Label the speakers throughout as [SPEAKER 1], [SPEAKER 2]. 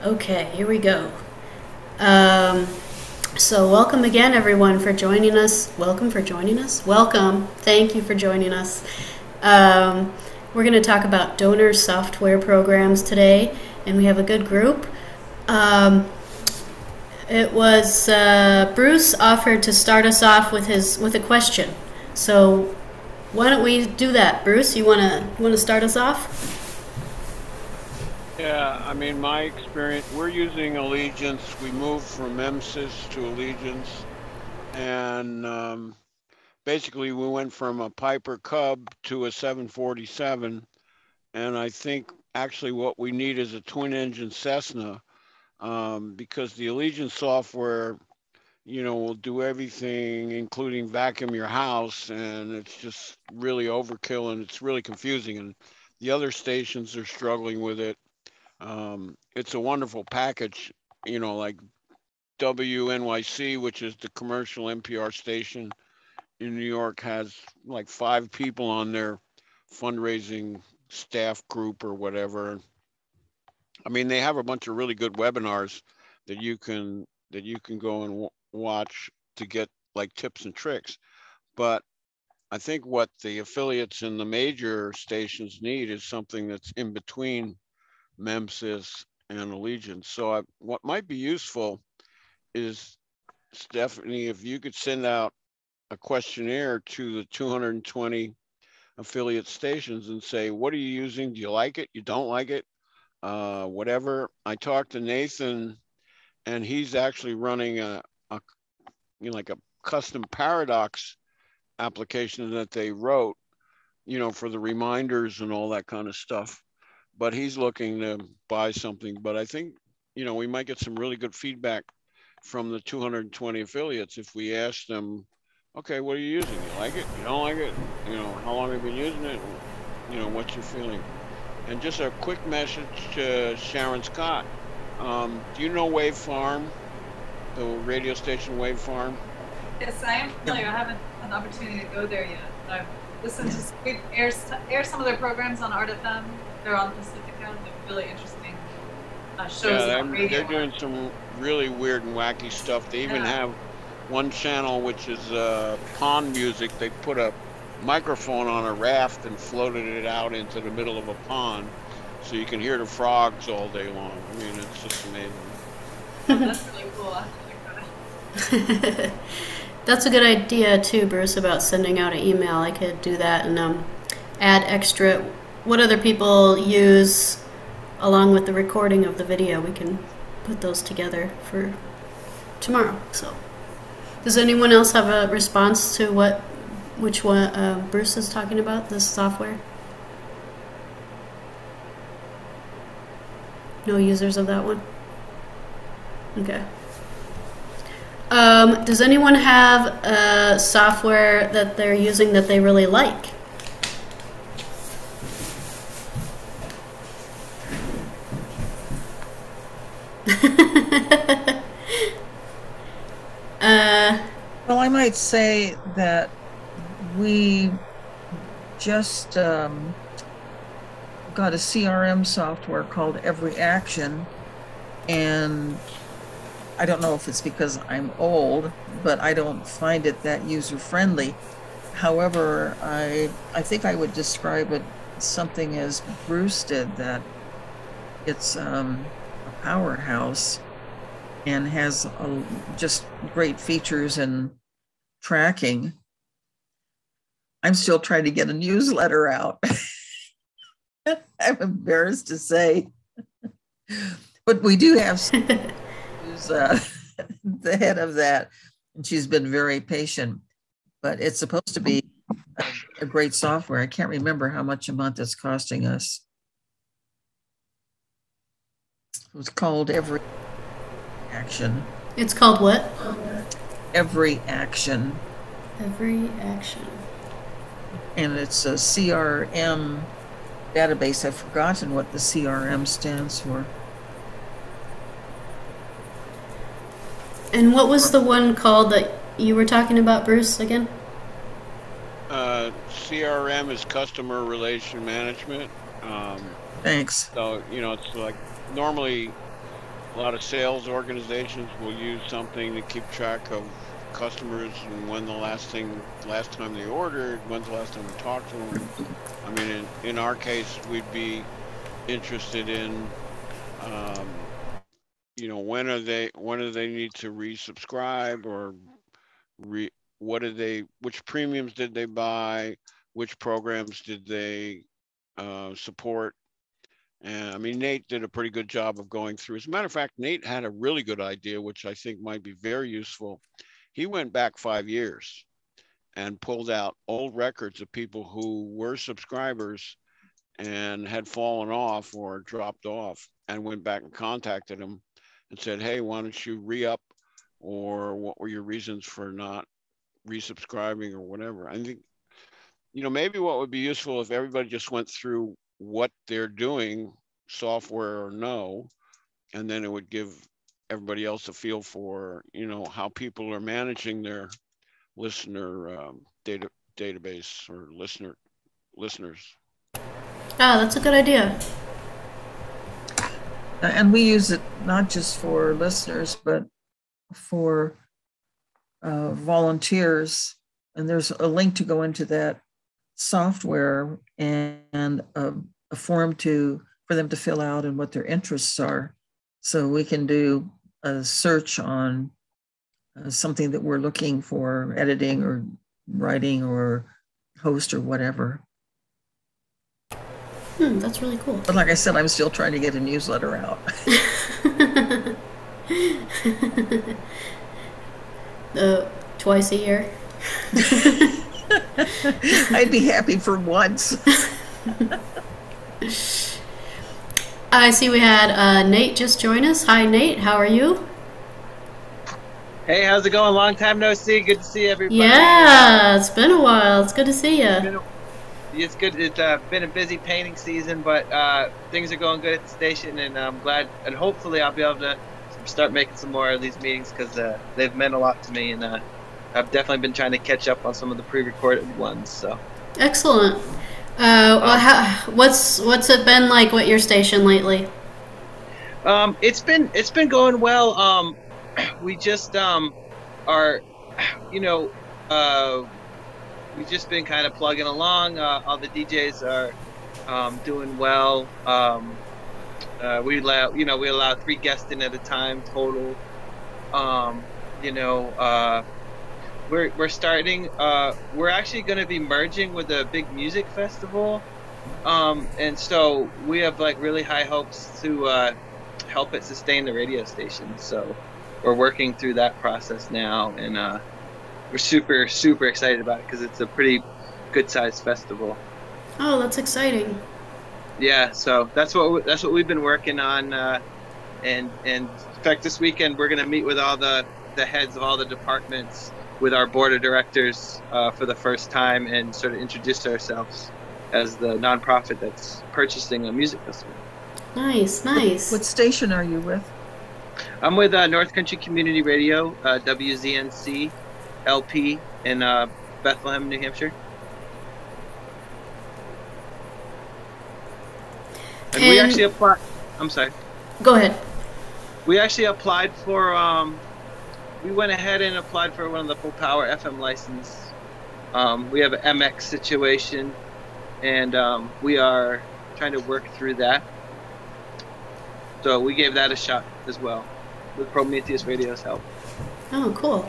[SPEAKER 1] Okay, here we go. Um, so welcome again, everyone, for joining us. Welcome for joining us. Welcome. Thank you for joining us. We're going to talk about donor software programs today, and we have a good group. It was Bruce offered to start us off with a question. So why don't we do that, Bruce? You wanna start us off?
[SPEAKER 2] Yeah, I mean, my experience, we're using Allegiance. We moved from MSys to Allegiance, and basically we went from a Piper Cub to a 747, and I think actually what we need is a twin-engine Cessna, because the Allegiance software, will do everything, including vacuum your house, and it's just really overkill, and it's really confusing, and the other stations are struggling with it. It's a wonderful package, like WNYC, which is the commercial NPR station in New York, has like 5 people on their fundraising staff group or whatever. I mean, they have a bunch of really good webinars that you can go and watch to get like tips and tricks. But I think what the affiliates and the major stations need is something that's in between Memphis and Allegiance. So what might be useful is, Stephanie, if you could send out a questionnaire to the 220 affiliate stations and say, what are you using? Do you like it? You don't like it? Whatever. I talked to Nathan, and he's actually running a like a custom paradox application that they wrote, for the reminders and all that kind of stuff. But he's looking to buy something. But I think, we might get some really good feedback from the 220 affiliates if we ask them, okay, what are you using? You like it? You don't like it? How long have you been using it? What's your feeling? And just a quick message to Sharon Scott. Do you know Wave Farm, the radio station Wave Farm?
[SPEAKER 3] Yes, I am familiar. I haven't had an opportunity to go there yet. I've listened to, we air some of their programs on Art FM. They're on Pacifica. They're really interesting shows on radio.
[SPEAKER 2] They're doing some really weird and wacky stuff. They even have one channel which is pond music. They put a microphone on a raft and floated it out into the middle of a pond, so you can hear the frogs all day long. I mean, it's just amazing.
[SPEAKER 3] Oh, that's really cool. I have to check that out.
[SPEAKER 1] That's a good idea too, Bruce, about sending out an email. I could do that and add extra what other people use along with the recording of the video. We can put those together for tomorrow. So, does anyone else have a response to which one Bruce is talking about, this software? No users of that one? Okay. Does anyone have a software that they're using that they really like?
[SPEAKER 4] Well, I might say that we just got a CRM software called Every Action, and I don't know if it's because I'm old, but I don't find it that user-friendly. However, I think I would describe it something as Bruce did, that it's a powerhouse and has just great features and tracking. I'm still trying to get a newsletter out. I'm embarrassed to say, but we do have who's the head of that, and she's been very patient. But it's supposed to be a great software. I can't remember how much a month it's costing us. It was called Every Action.
[SPEAKER 1] It's called what?
[SPEAKER 4] Every Action.
[SPEAKER 1] Every Action.
[SPEAKER 4] And it's a CRM database. I've forgotten what the CRM stands for.
[SPEAKER 1] And what was the one called that you were talking about, Bruce, again?
[SPEAKER 2] CRM is Customer Relation Management.
[SPEAKER 4] Thanks.
[SPEAKER 2] So, it's like normally A lot of sales organizations will use something to keep track of customers and when the last time they ordered, when's the last time we talked to them. I mean, in our case, we'd be interested in, you know, when do they need to resubscribe, or which premiums did they buy, which programs did they support. And I mean, Nate did a pretty good job of going through. As a matter of fact, Nate had a really good idea, which I think might be very useful. He went back 5 years and pulled out old records of people who were subscribers and had fallen off or dropped off, and went back and contacted them and said, hey, why don't you re-up, or what were your reasons for not resubscribing, or whatever. I think, you know, maybe what would be useful if everybody just went through what they're doing, software or no, and then it would give everybody else a feel for, you know, how people are managing their listener database or listeners.
[SPEAKER 1] Ah, that's a good idea.
[SPEAKER 4] And we use it not just for listeners, but for volunteers. And there's a link to go into that software, and a form for them to fill out and what their interests are. So we can do a search on something that we're looking for, editing or writing or host or whatever.
[SPEAKER 1] That's really cool.
[SPEAKER 4] But like I said, I'm still trying to get a newsletter out.
[SPEAKER 1] Twice a year.
[SPEAKER 4] I'd be happy for once.
[SPEAKER 1] I see we had Nate just join us. Hi, Nate. How are you?
[SPEAKER 5] Hey, how's it going? Long time no see. Good to see everybody.
[SPEAKER 1] Yeah, it's been a while. It's good to see you.
[SPEAKER 5] It's good. It's been a busy painting season, but things are going good at the station, and I'm glad. And hopefully, I'll be able to start making some more of these meetings, because they've meant a lot to me, and I've definitely been trying to catch up on some of the pre-recorded ones. So
[SPEAKER 1] excellent. What's it been like with your station lately?
[SPEAKER 5] It's been going well. We just are, you know, we've just been kind of plugging along. All the DJs are doing well. We allow 3 guests in at a time total. We're starting. We're actually going to be merging with a big music festival, and so we have like really high hopes to help it sustain the radio station. So we're working through that process now, and we're super excited about it, because it's a pretty good sized festival.
[SPEAKER 1] Oh, that's exciting.
[SPEAKER 5] Yeah, so that's what we've been working on, and in fact this weekend we're going to meet with all the heads of all the departments with our board of directors for the first time, and sort of introduce ourselves as the nonprofit that's purchasing a music festival.
[SPEAKER 1] Nice.
[SPEAKER 4] What station are you with?
[SPEAKER 5] I'm with North Country Community Radio, WZNC LP in Bethlehem, New Hampshire. And we actually applied. I'm sorry.
[SPEAKER 1] Go ahead.
[SPEAKER 5] We actually applied for. We went ahead and applied for one of the full power FM license. We have an MX situation, and we are trying to work through that. So we gave that a shot as well, with Prometheus Radio's help.
[SPEAKER 1] Oh, cool.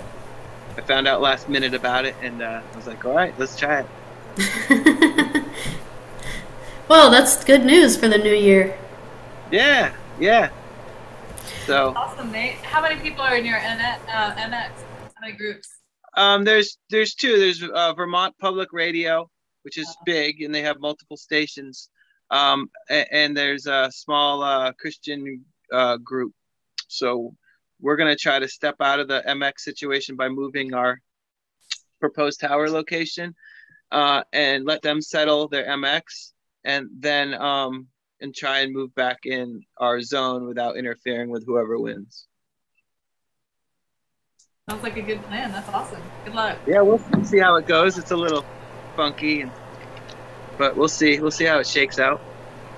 [SPEAKER 5] I found out last minute about it, and I was like, all right, let's try it.
[SPEAKER 1] Well, that's good news for the new year.
[SPEAKER 5] Yeah. So
[SPEAKER 3] awesome, Nate. How many people are in your MX? How many groups?
[SPEAKER 5] There's 2. There's Vermont Public Radio, which is big, and they have multiple stations. And there's a small Christian group. So we're going to try to step out of the MX situation by moving our proposed tower location, and let them settle their MX, and then and try and move back in our zone without interfering with whoever wins.
[SPEAKER 3] Sounds like a good plan. That's awesome. Good luck.
[SPEAKER 5] Yeah, we'll see how it goes. It's a little funky, but we'll see. We'll see how it shakes out.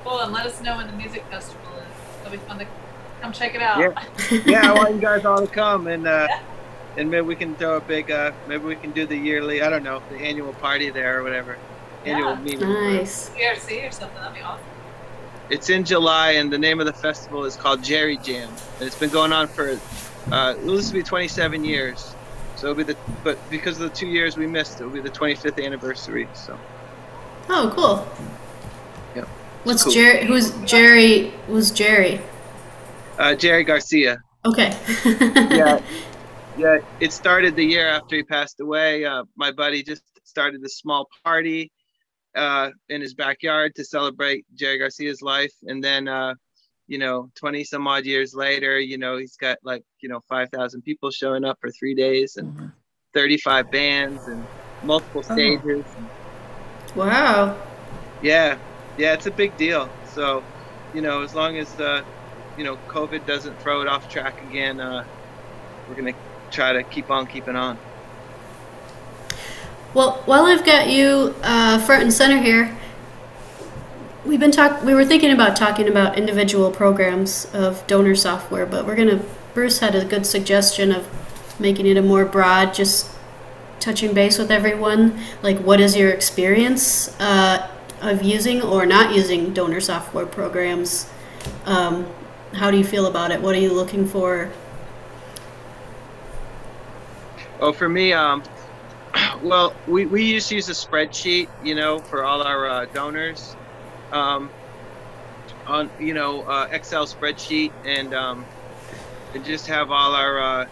[SPEAKER 3] Cool, and let us know when the music festival is. It'll be fun to Come check it out.
[SPEAKER 5] Yeah, I want you guys all to come, and maybe we can throw a big, maybe we can do the yearly, I don't know, the annual party there or whatever. Annual meeting.
[SPEAKER 1] Nice.
[SPEAKER 3] PRC or something, that'd be awesome.
[SPEAKER 5] It's in July, and the name of the festival is called Jerry Jam. And it's been going on for, this will be 27 years. So it'll be but because of the 2 years we missed, it'll be the 25th anniversary, so.
[SPEAKER 1] Oh, cool.
[SPEAKER 5] Yeah.
[SPEAKER 1] What's
[SPEAKER 5] cool.
[SPEAKER 1] Jerry? Who's Jerry? Jerry
[SPEAKER 5] Garcia.
[SPEAKER 1] Okay.
[SPEAKER 5] Yeah, it started the year after he passed away. My buddy just started a small party in his backyard to celebrate Jerry Garcia's life. And then, 20 some odd years later, he's got 5,000 people showing up for 3 days and 35 bands and multiple stages.
[SPEAKER 1] Wow.
[SPEAKER 5] Yeah, it's a big deal. So, as long as, COVID doesn't throw it off track again, we're going to try to keep on keeping on.
[SPEAKER 1] Well, while I've got you front and center here, we were thinking about talking about individual programs of donor software, but Bruce had a good suggestion of making it a more broad, just touching base with everyone. Like, what is your experience of using or not using donor software programs? How do you feel about it? What are you looking for?
[SPEAKER 5] Oh, for me, well, we used to use a spreadsheet, for all our donors, on Excel spreadsheet, and just have all our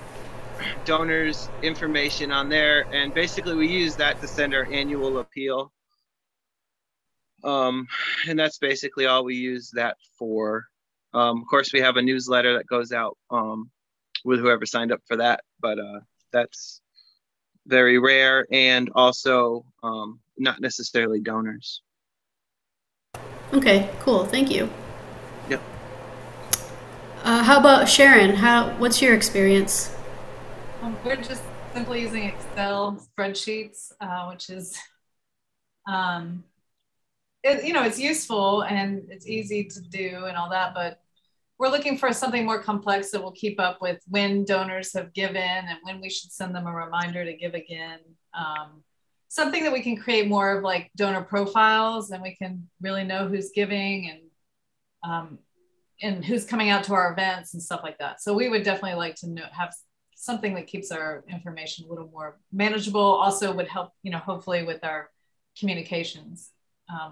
[SPEAKER 5] donors' information on there, and basically we use that to send our annual appeal, and that's basically all we use that for. Of course, we have a newsletter that goes out with whoever signed up for that, but that's very rare, and also not necessarily donors.
[SPEAKER 1] Okay, cool. Thank you.
[SPEAKER 5] Yep.
[SPEAKER 1] How about Sharon? What's your experience?
[SPEAKER 3] We're just simply using Excel spreadsheets, which is, it's useful and it's easy to do and all that, but we're looking for something more complex that will keep up with when donors have given and when we should send them a reminder to give again. Something that we can create more of like donor profiles, and we can really know who's giving and who's coming out to our events and stuff like that. So we would definitely like to have something that keeps our information a little more manageable. Also would help, hopefully with our communications,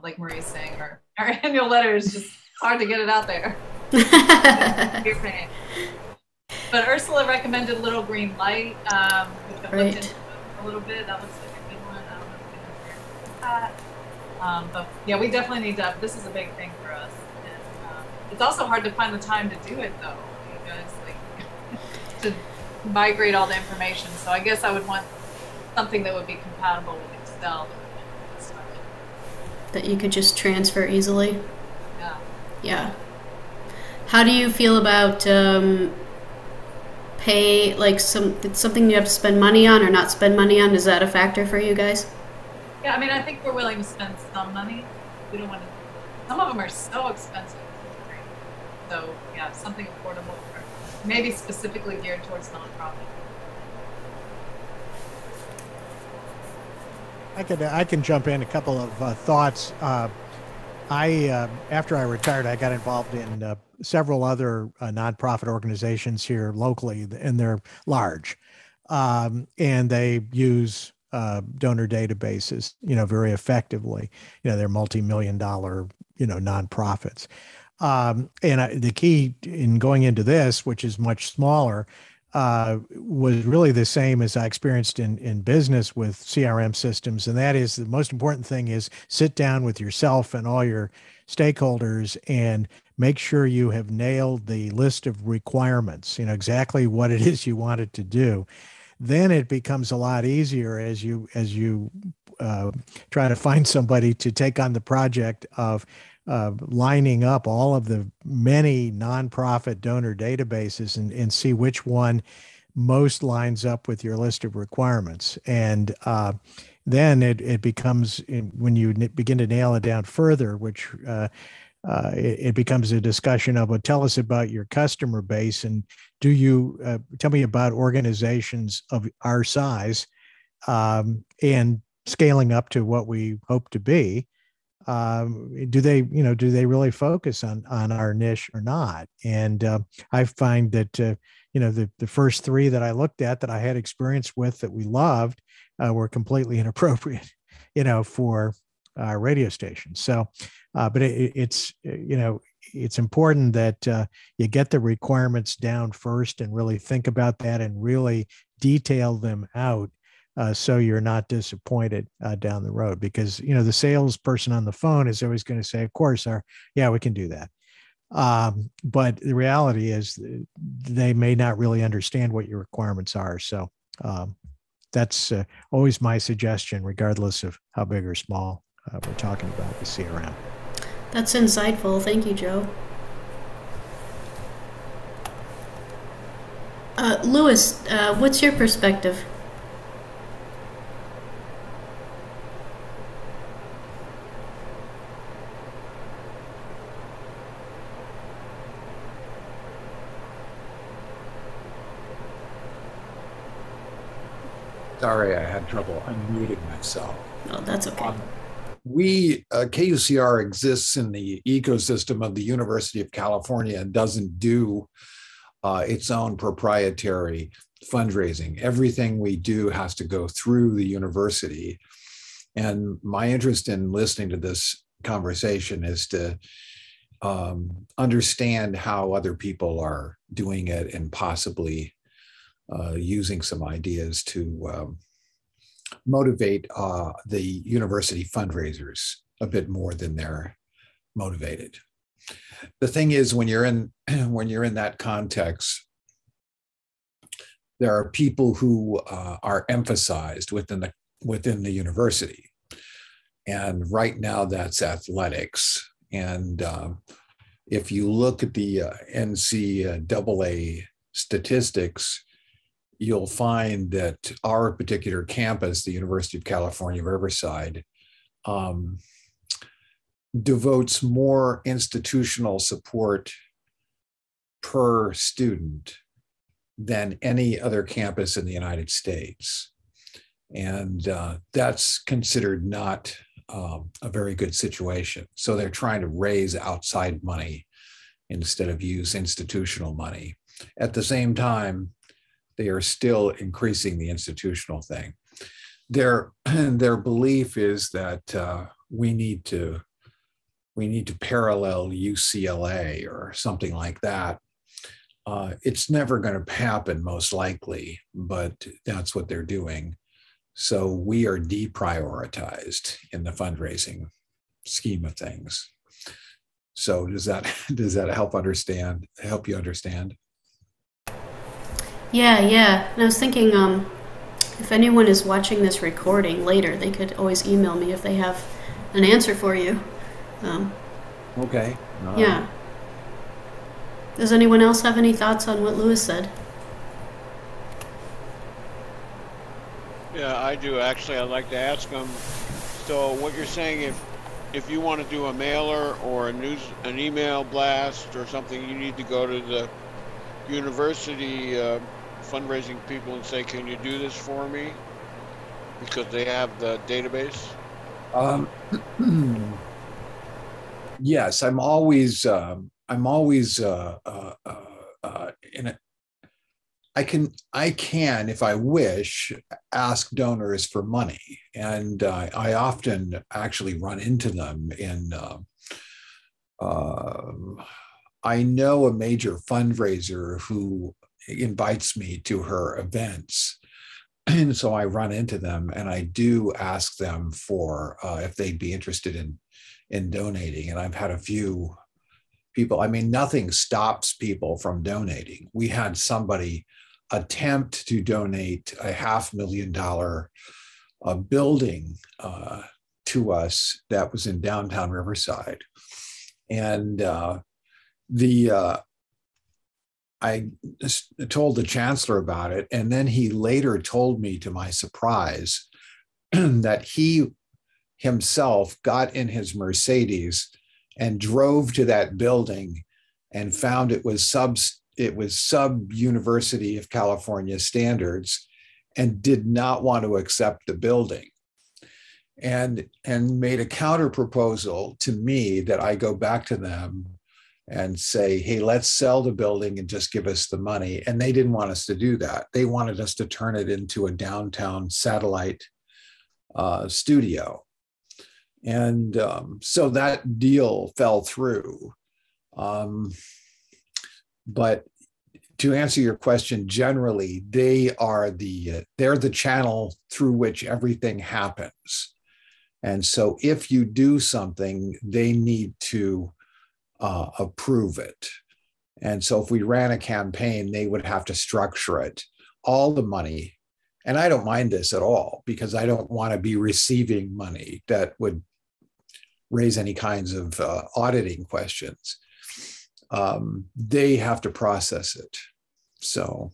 [SPEAKER 3] like Marie's saying, our annual letter is just hard to get it out there. You're paying. But Ursula recommended Little Green Light. We've looked into it a little bit. That looks like a good one. I don't know if we can that. But yeah, we definitely need to. This is a big thing for us. And, it's also hard to find the time to do it, though, because to migrate all the information. So I guess I would want something that would be compatible with Excel.
[SPEAKER 1] That you could just transfer easily.
[SPEAKER 3] Yeah.
[SPEAKER 1] Yeah. How do you feel about pay, like something you have to spend money on or not spend money on? Is that a factor for you guys?
[SPEAKER 3] Yeah, I think we're willing to spend some money. We don't want to. Some of them are so expensive. So yeah, something affordable, maybe specifically geared towards nonprofit.
[SPEAKER 6] I can jump in a couple of thoughts. After I retired, I got involved in several other nonprofit organizations here locally, and they're large, and they use donor databases, very effectively. They're multi-million-dollar, nonprofits. The key in going into this, which is much smaller, was really the same as I experienced in business with CRM systems. And that is, the most important thing is sit down with yourself and all your stakeholders and make sure you have nailed the list of requirements, exactly what it is you want it to do. Then it becomes a lot easier as you try to find somebody to take on the project of lining up all of the many nonprofit donor databases and see which one most lines up with your list of requirements. And then it becomes, when you begin to nail it down further, which it becomes a discussion of, well, tell us about your customer base, and do you tell me about organizations of our size and scaling up to what we hope to be. Do they really focus on our niche or not? And I find that the first three that I looked at that I had experience with that we loved were completely inappropriate, for our radio station. So, but it's important that you get the requirements down first and really think about that and really detail them out. So you're not disappointed down the road, because the salesperson on the phone is always going to say, of course, yeah, we can do that. But the reality is they may not really understand what your requirements are. So that's always my suggestion, regardless of how big or small we're talking about the CRM.
[SPEAKER 1] That's insightful. Thank you, Joe. Louis, what's your perspective?
[SPEAKER 7] Sorry, I had trouble unmuting myself.
[SPEAKER 1] Oh, that's okay.
[SPEAKER 7] KUCR exists in the ecosystem of the University of California and doesn't do its own proprietary fundraising. Everything we do has to go through the university. And my interest in listening to this conversation is to understand how other people are doing it and possibly using some ideas to motivate the university fundraisers a bit more than they're motivated. The thing is, when you're in that context, there are people who are emphasized within the university, and right now that's athletics. And if you look at the NCAA statistics, you'll find that our particular campus, the University of California, Riverside, devotes more institutional support per student than any other campus in the United States. And that's considered not a very good situation. So they're trying to raise outside money instead of use institutional money. At the same time, they are still increasing the institutional thing. Their belief is that we need to parallel UCLA or something like that. It's never going to happen, most likely, but that's what they're doing. So we are deprioritized in the fundraising scheme of things. So does that help you understand?
[SPEAKER 1] Yeah. And I was thinking, if anyone is watching this recording later, they could always email me if they have an answer for you.
[SPEAKER 7] Okay.
[SPEAKER 1] Yeah. Does anyone else have any thoughts on what Louis said?
[SPEAKER 2] Yeah, I do. Actually, I'd like to ask him. So what you're saying, if you want to do a mailer or an email blast or something, you need to go to the university fundraising people and say, can you do this for me? Because they have the database.
[SPEAKER 7] Yes, I'm always in a, I can, if I wish, ask donors for money. And I often actually run into them in, I know a major fundraiser who invites me to her events. And so I run into them and I do ask them for if they'd be interested in donating. And I've had a few people, I mean, nothing stops people from donating. We had somebody attempt to donate a $500,000 building to us that was in downtown Riverside. And I told the chancellor about it, and then he later told me, to my surprise, that he himself got in his Mercedes and drove to that building and found it was sub University of California standards and did not want to accept the building, and made a counter proposal to me that I go back to them and say, hey, let's sell the building and just give us the money. And they didn't want us to do that. They wanted us to turn it into a downtown satellite studio. And so that deal fell through. But to answer your question, generally, they're the channel through which everything happens. And so if you do something, they need to approve it. And so if we ran a campaign, they would have to structure it. All the money, and I don't mind this at all, because I don't want to be receiving money that would raise any kinds of auditing questions. They have to process it. So,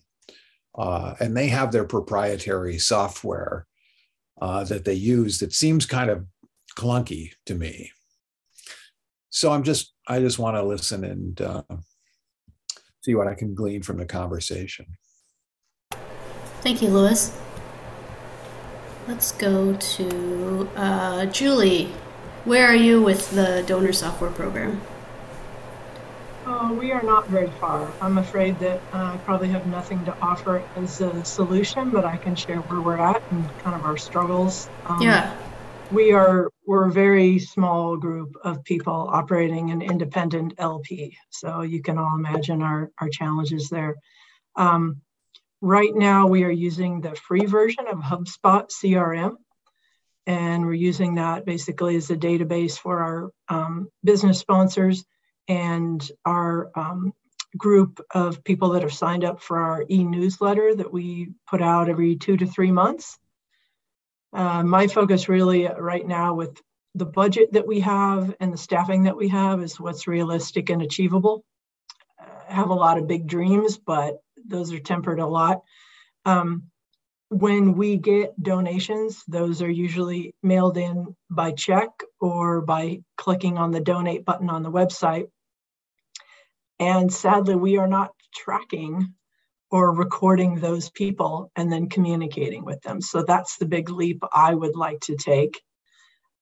[SPEAKER 7] and they have their proprietary software that they use that seems kind of clunky to me. So I just want to listen and see what I can glean from the conversation.
[SPEAKER 1] Thank you, Louis. Let's go to Julie. Where are you with the donor software program?
[SPEAKER 8] We are not very far. I'm afraid that I probably have nothing to offer as a solution, but I can share where we're at and kind of our struggles.
[SPEAKER 1] Yeah.
[SPEAKER 8] We're a very small group of people operating an independent LP. So you can all imagine our challenges there. Right now we are using the free version of Hubspot CRM. And we're using that basically as a database for our business sponsors and our group of people that have signed up for our e-newsletter that we put out every 2 to 3 months. My focus really right now with the budget that we have and the staffing that we have is what's realistic and achievable. I have a lot of big dreams, but those are tempered a lot. When we get donations, those are usually mailed in by check or by clicking on the donate button on the website. And sadly, we are not tracking or recording those people and then communicating with them. So that's the big leap I would like to take.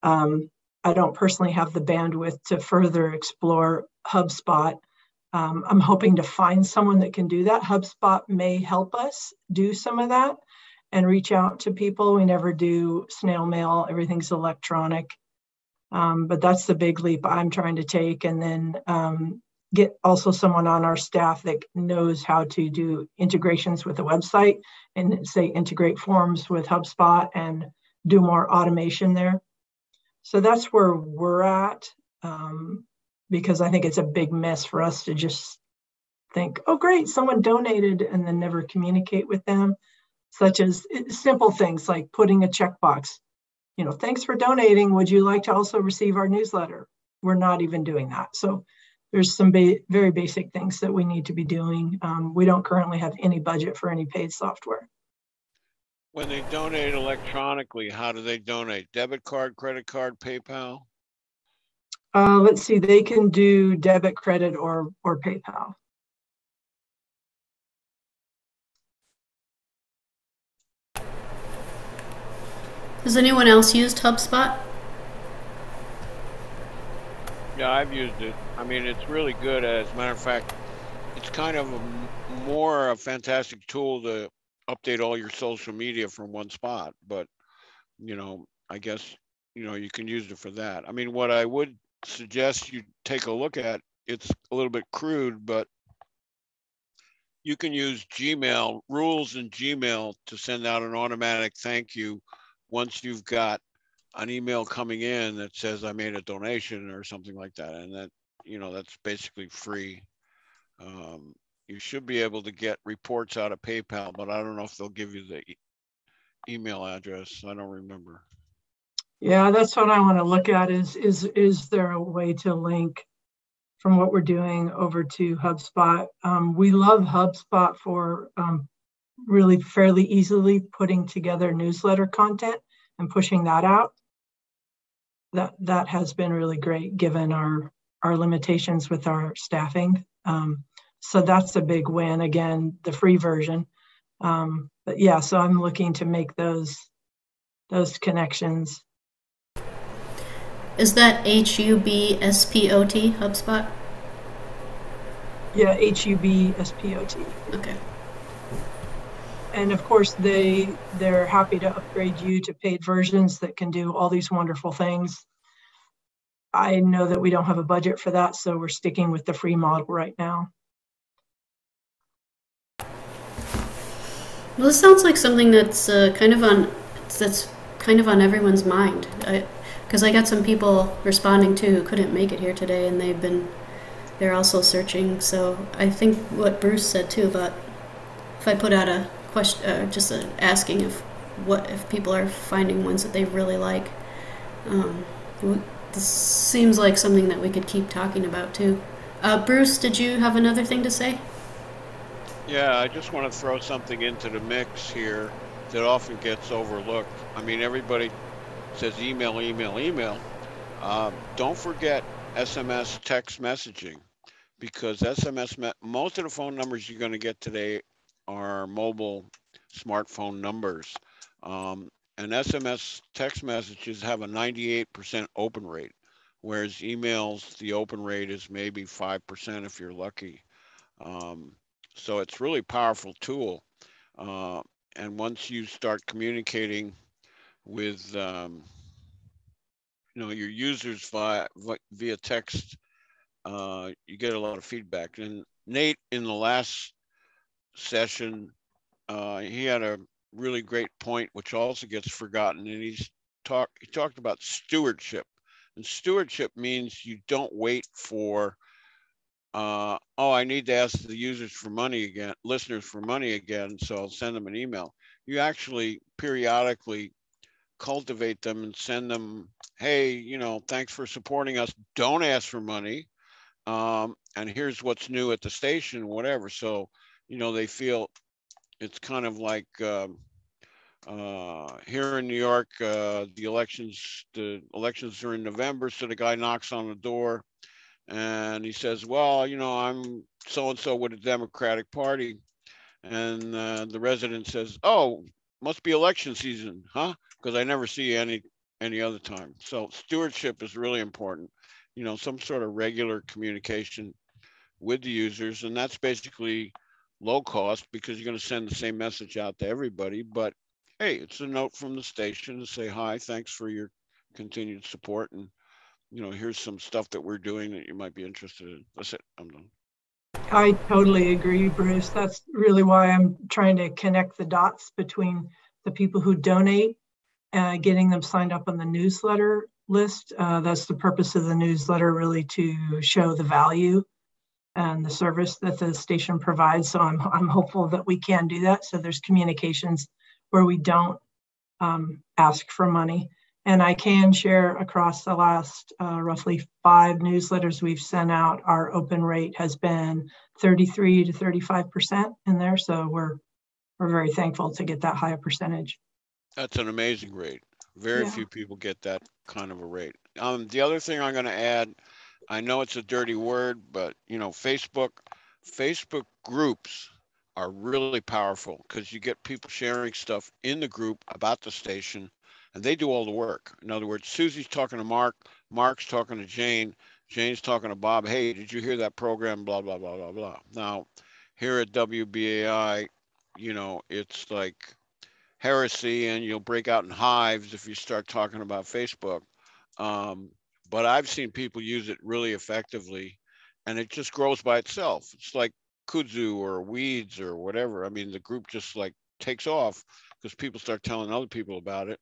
[SPEAKER 8] I don't personally have the bandwidth to further explore HubSpot. I'm hoping to find someone that can do that. HubSpot may help us do some of that and reach out to people. We never do snail mail, everything's electronic. But that's the big leap I'm trying to take. And then get also someone on our staff that knows how to do integrations with the website and say integrate forms with HubSpot and do more automation there. So that's where we're at, because I think it's a big mess for us to just think, oh, great, someone donated and then never communicate with them, such as simple things like putting a checkbox. Thanks for donating. Would you like to also receive our newsletter? We're not even doing that. So there's some very basic things that we need to be doing. We don't currently have any budget for any paid software.
[SPEAKER 2] When they donate electronically, how do they donate? Debit card, credit card, PayPal?
[SPEAKER 8] Let's see, they can do debit, credit, or PayPal.
[SPEAKER 1] Has anyone else used HubSpot?
[SPEAKER 2] Yeah, I've used it. I mean, it's really good. As a matter of fact, it's kind of a fantastic tool to update all your social media from one spot. But, I guess, you can use it for that. I mean, what I would suggest you take a look at, it's a little bit crude, but you can use Gmail, rules in Gmail to send out an automatic thank you once you've got an email coming in that says I made a donation or something like that. And that, that's basically free. You should be able to get reports out of PayPal, but I don't know if they'll give you the email address. I don't remember.
[SPEAKER 8] Yeah, that's what I want to look at is there a way to link from what we're doing over to HubSpot? We love HubSpot for really fairly easily putting together newsletter content and pushing that out. That has been really great given our our limitations with our staffing. So that's a big win. Again, the free version. But yeah, so I'm looking to make those connections.
[SPEAKER 1] Is that HUBSPOT, HubSpot?
[SPEAKER 8] Yeah, HUBSPOT.
[SPEAKER 1] Okay.
[SPEAKER 8] And of course, they're happy to upgrade you to paid versions that can do all these wonderful things. I know that we don't have a budget for that, so we're sticking with the free model right now.
[SPEAKER 1] Well, this sounds like something that's kind of on everyone's mind. Because I got some people responding too who couldn't make it here today, and they're also searching. So I think what Bruce said too about if I put out a question, asking if people are finding ones that they really like. This seems like something that we could keep talking about too. Bruce, did you have another thing to say?
[SPEAKER 2] Yeah, I just want to throw something into the mix here that often gets overlooked. I mean, everybody says email, email, email. Don't forget SMS text messaging, because most of the phone numbers you're going to get today are mobile smartphone numbers. And SMS text messages have a 98% open rate, whereas emails, the open rate is maybe 5% if you're lucky. So it's really powerful tool. And once you start communicating with your users via text, you get a lot of feedback. And Nate, in the last session, he had a really great point, which also gets forgotten, and he talked about stewardship. And stewardship means you don't wait for I need to ask the listeners for money again, so I'll send them an email. You actually periodically cultivate them and send them, hey, thanks for supporting us. Don't ask for money. And here's what's new at the station, whatever. So, they feel it's kind of like here in New York, the elections are in November. So the guy knocks on the door and he says, well, I'm so-and-so with the Democratic Party. And the resident says, oh, must be election season, huh? Because I never see you any other time. So stewardship is really important. Some sort of regular communication with the users. And that's basically low cost because you're going to send the same message out to everybody. But hey, it's a note from the station to say, hi, thanks for your continued support. And here's some stuff that we're doing that you might be interested in. That's it. I'm done.
[SPEAKER 8] I totally agree, Bruce. That's really why I'm trying to connect the dots between the people who donate, getting them signed up on the newsletter list. That's the purpose of the newsletter, really to show the value and the service that the station provides. So I'm hopeful that we can do that. So there's communications where we don't ask for money. And I can share across the last roughly 5 newsletters we've sent out, our open rate has been 33 to 35% in there. So we're very thankful to get that high a percentage.
[SPEAKER 2] That's an amazing rate. Very few people get that kind of a rate. The other thing I'm going to add, I know it's a dirty word, but Facebook groups are really powerful because you get people sharing stuff in the group about the station. And they do all the work. In other words, Susie's talking to Mark, Mark's talking to Jane, Jane's talking to Bob. Hey, did you hear that program? Blah, blah, blah, blah, blah. Now, here at WBAI, it's like heresy and you'll break out in hives if you start talking about Facebook. But I've seen people use it really effectively and it just grows by itself. It's like kudzu or weeds or whatever. I mean, the group just like takes off because people start telling other people about it.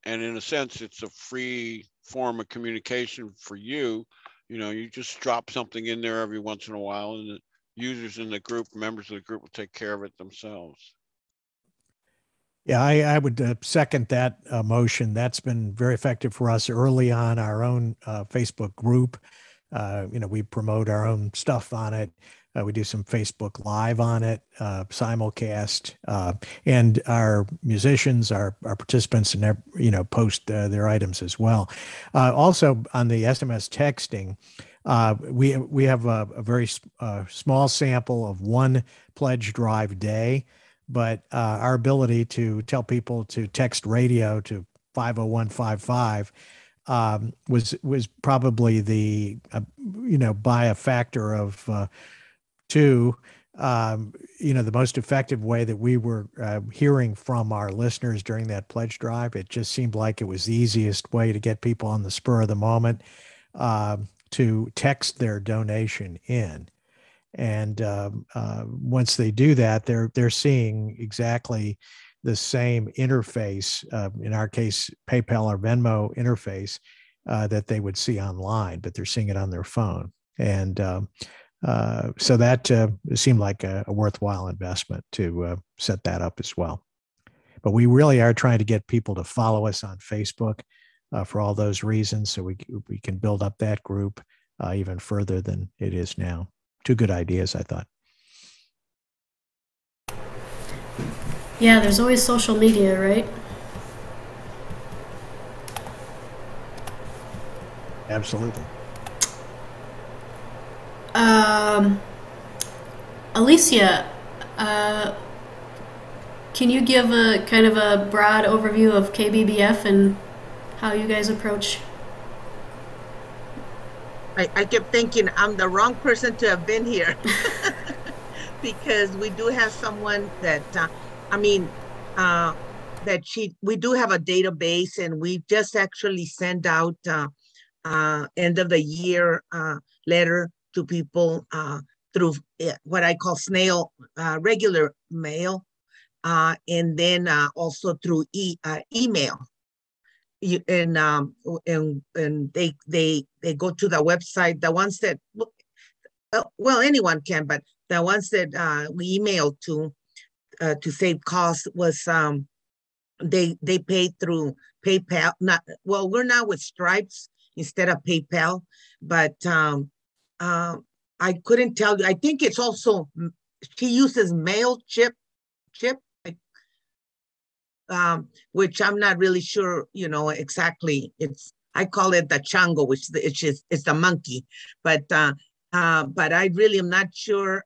[SPEAKER 2] And in a sense, it's a free form of communication for you. You just drop something in there every once in a while and the users in the group, members of the group will take care of it themselves.
[SPEAKER 6] Yeah, I would second that motion. That's been very effective for us early on our own Facebook group. We promote our own stuff on it. We do some Facebook Live on it, simulcast, and our musicians, our participants, and post their items as well. Also on the SMS texting, We have a very small sample of one pledge drive day, but our ability to tell people to text radio to 50155 was probably the by a factor of two, the most effective way that we were hearing from our listeners during that pledge drive. It just seemed like it was the easiest way to get people on the spur of the moment to text their donation in. And once they do that, they're seeing exactly the same interface, in our case, PayPal or Venmo interface that they would see online, but they're seeing it on their phone. And so that seemed like a worthwhile investment to set that up as well. But we really are trying to get people to follow us on Facebook for all those reasons, so we can build up that group even further than it is now. Two good ideas, I thought.
[SPEAKER 1] Yeah, there's always social media, right?
[SPEAKER 6] Absolutely.
[SPEAKER 1] Alicia, can you give a kind of a broad overview of Kbbf and how you guys approach?
[SPEAKER 9] I kept thinking I'm the wrong person to have been here because we do have someone that, we do have a database, and we just actually send out end of the year letter to people through what I call snail, regular mail, and then also through email. And they go to the website. The ones that, well, anyone can, but the ones that we emailed to save costs was they paid through PayPal. We're now with Stripes instead of PayPal, but I couldn't tell you. I think it's also, she uses MailChimp, which I'm not really sure, exactly. I call it the chango, which it's the monkey, but I really am not sure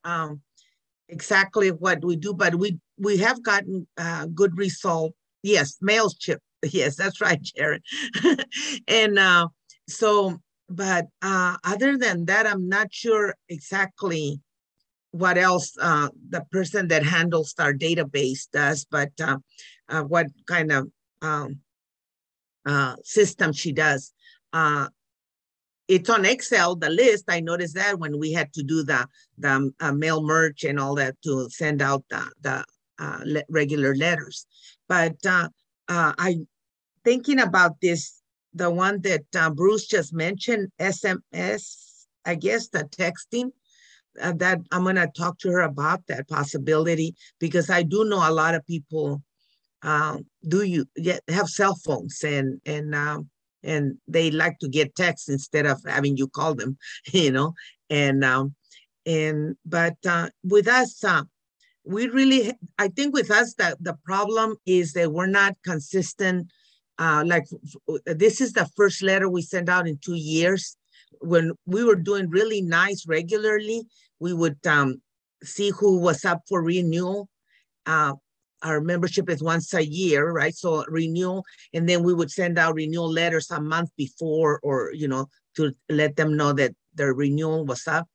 [SPEAKER 9] exactly what we do, but we have gotten good result. Yes, MailChimp. Yes, that's right, Jared. And but other than that, I'm not sure exactly what else the person that handles our database does, but what kind of system she does. It's on Excel, the list. I noticed that when we had to do the mail merge and all that to send out the regular letters. But I thinking about this, the one that Bruce just mentioned, SMS, I guess the texting, that I'm going to talk to her about that possibility, because I do know a lot of people have cell phones and they like to get texts instead of having you call them, but with us, I think with us that the problem is that we're not consistent. Like this is the first letter we sent out in 2 years. When we were doing really nice regularly, we would see who was up for renewal. Our membership is once a year, right? So renewal, and then we would send out renewal letters a month before, or to let them know that their renewal was up.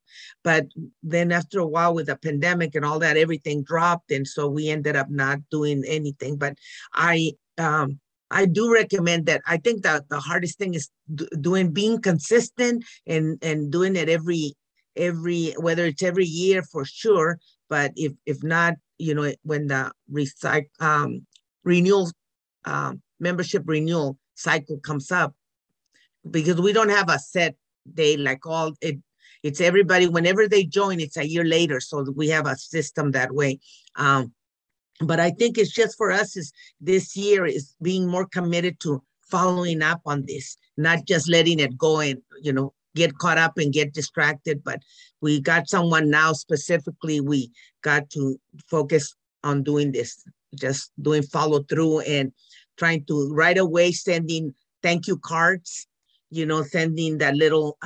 [SPEAKER 9] But then after a while, with the pandemic and all that, everything dropped, and so we ended up not doing anything. But I do recommend that. I think that the hardest thing is being consistent and doing it every whether it's every year for sure, but if not, when the renewal membership renewal cycle comes up, because we don't have a set day like it's everybody, whenever they join, it's a year later, so we have a system that way. But I think it's just for us is this year is being more committed to following up on this, not just letting it go and, get caught up and get distracted. But we got someone now specifically, we got to focus on doing this, just doing follow through and trying to right away sending thank you cards, sending that little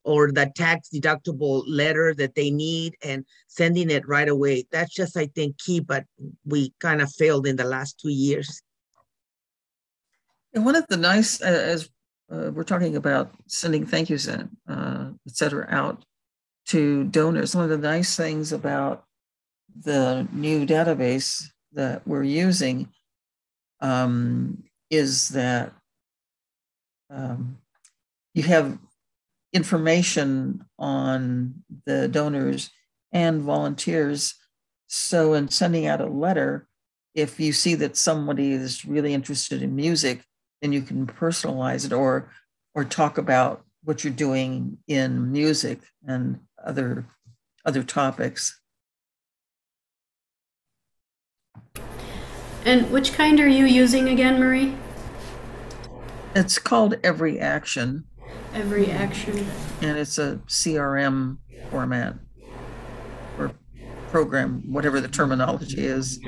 [SPEAKER 9] or the tax deductible letter that they need and sending it right away. That's just, I think, key, but we kind of failed in the last 2 years.
[SPEAKER 4] And one of the nice, as we're talking about sending thank yous and et cetera out to donors, one of the nice things about the new database that we're using is that you have information on the donors and volunteers. So in sending out a letter, if you see that somebody is really interested in music, then you can personalize it or talk about what you're doing in music and other topics.
[SPEAKER 1] And which kind are you using again, Marie?
[SPEAKER 4] It's called Every Action.
[SPEAKER 1] Every Action.
[SPEAKER 4] And it's a CRM format or program, whatever the terminology is.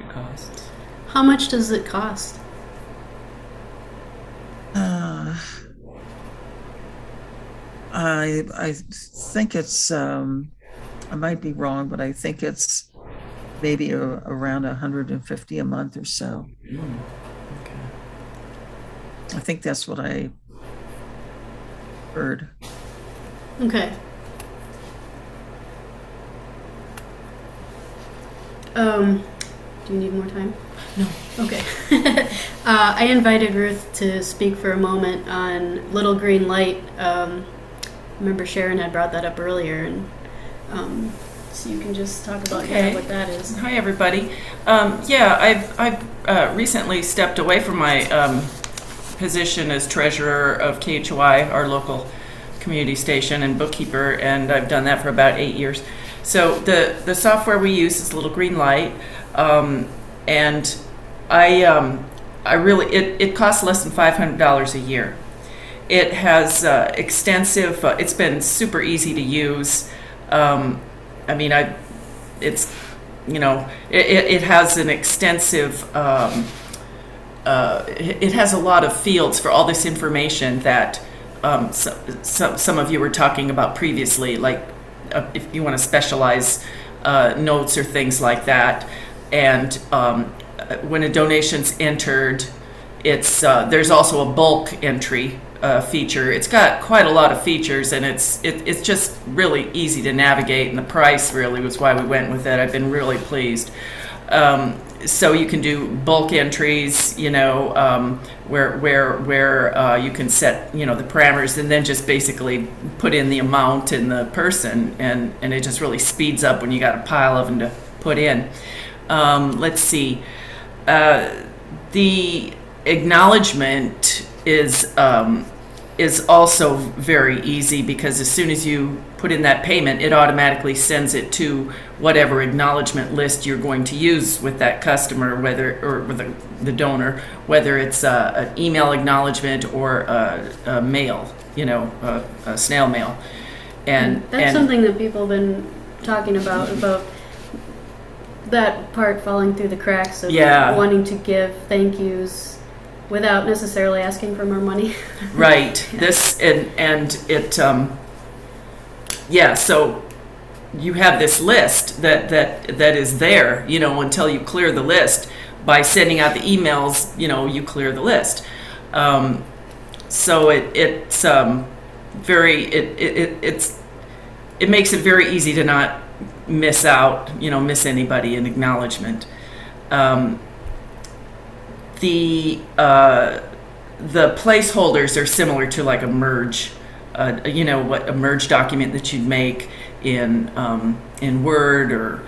[SPEAKER 1] How much does it cost?
[SPEAKER 4] I think it's, I might be wrong, but I think it's maybe around 150 a month or so.
[SPEAKER 10] Okay.
[SPEAKER 4] I think that's what I heard.
[SPEAKER 1] Okay. Do you need more time?
[SPEAKER 10] No.
[SPEAKER 1] Okay. I invited Ruth to speak for a moment on Little Green Light. Remember Sharon had brought that up earlier, and so you can just talk about what that is.
[SPEAKER 10] Hi, everybody. Yeah, I've recently stepped away from my position as treasurer of KHOI, our local community station, and bookkeeper, and I've done that for about 8 years. So the software we use is Little Green Light, and I really, it costs less than $500 a year. It has extensive, it's been super easy to use. I mean, it's, you know, it has an extensive, it has a lot of fields for all this information that some of you were talking about previously, like if you want to specialize notes or things like that. And when a donation's entered, it's there's also a bulk entry feature. It's got quite a lot of features, and it's just really easy to navigate, and the price really was why we went with it. I've been really pleased. So you can do bulk entries, you know, where you can set, you know, the parameters, and then just basically put in the amount and the person, and it just really speeds up when you got a pile of them to put in. Let's see. The acknowledgement is also very easy, because as soon as you put in that payment, it automatically sends it to whatever acknowledgement list you're going to use with that customer, or with the donor, whether it's an email acknowledgement or a mail, you know, a snail mail. And
[SPEAKER 1] that's something that people have been talking about that part falling through the cracks of wanting to give thank yous without necessarily asking for more money.
[SPEAKER 10] Right. Yeah. This and it yeah, so you have this list that is there, you know, until you clear the list. By sending out the emails, you know, you clear the list. So it makes it very easy to not miss out, you know, miss anybody in acknowledgement. The placeholders are similar to like a merge, you know, what a merge document that you'd make in Word, or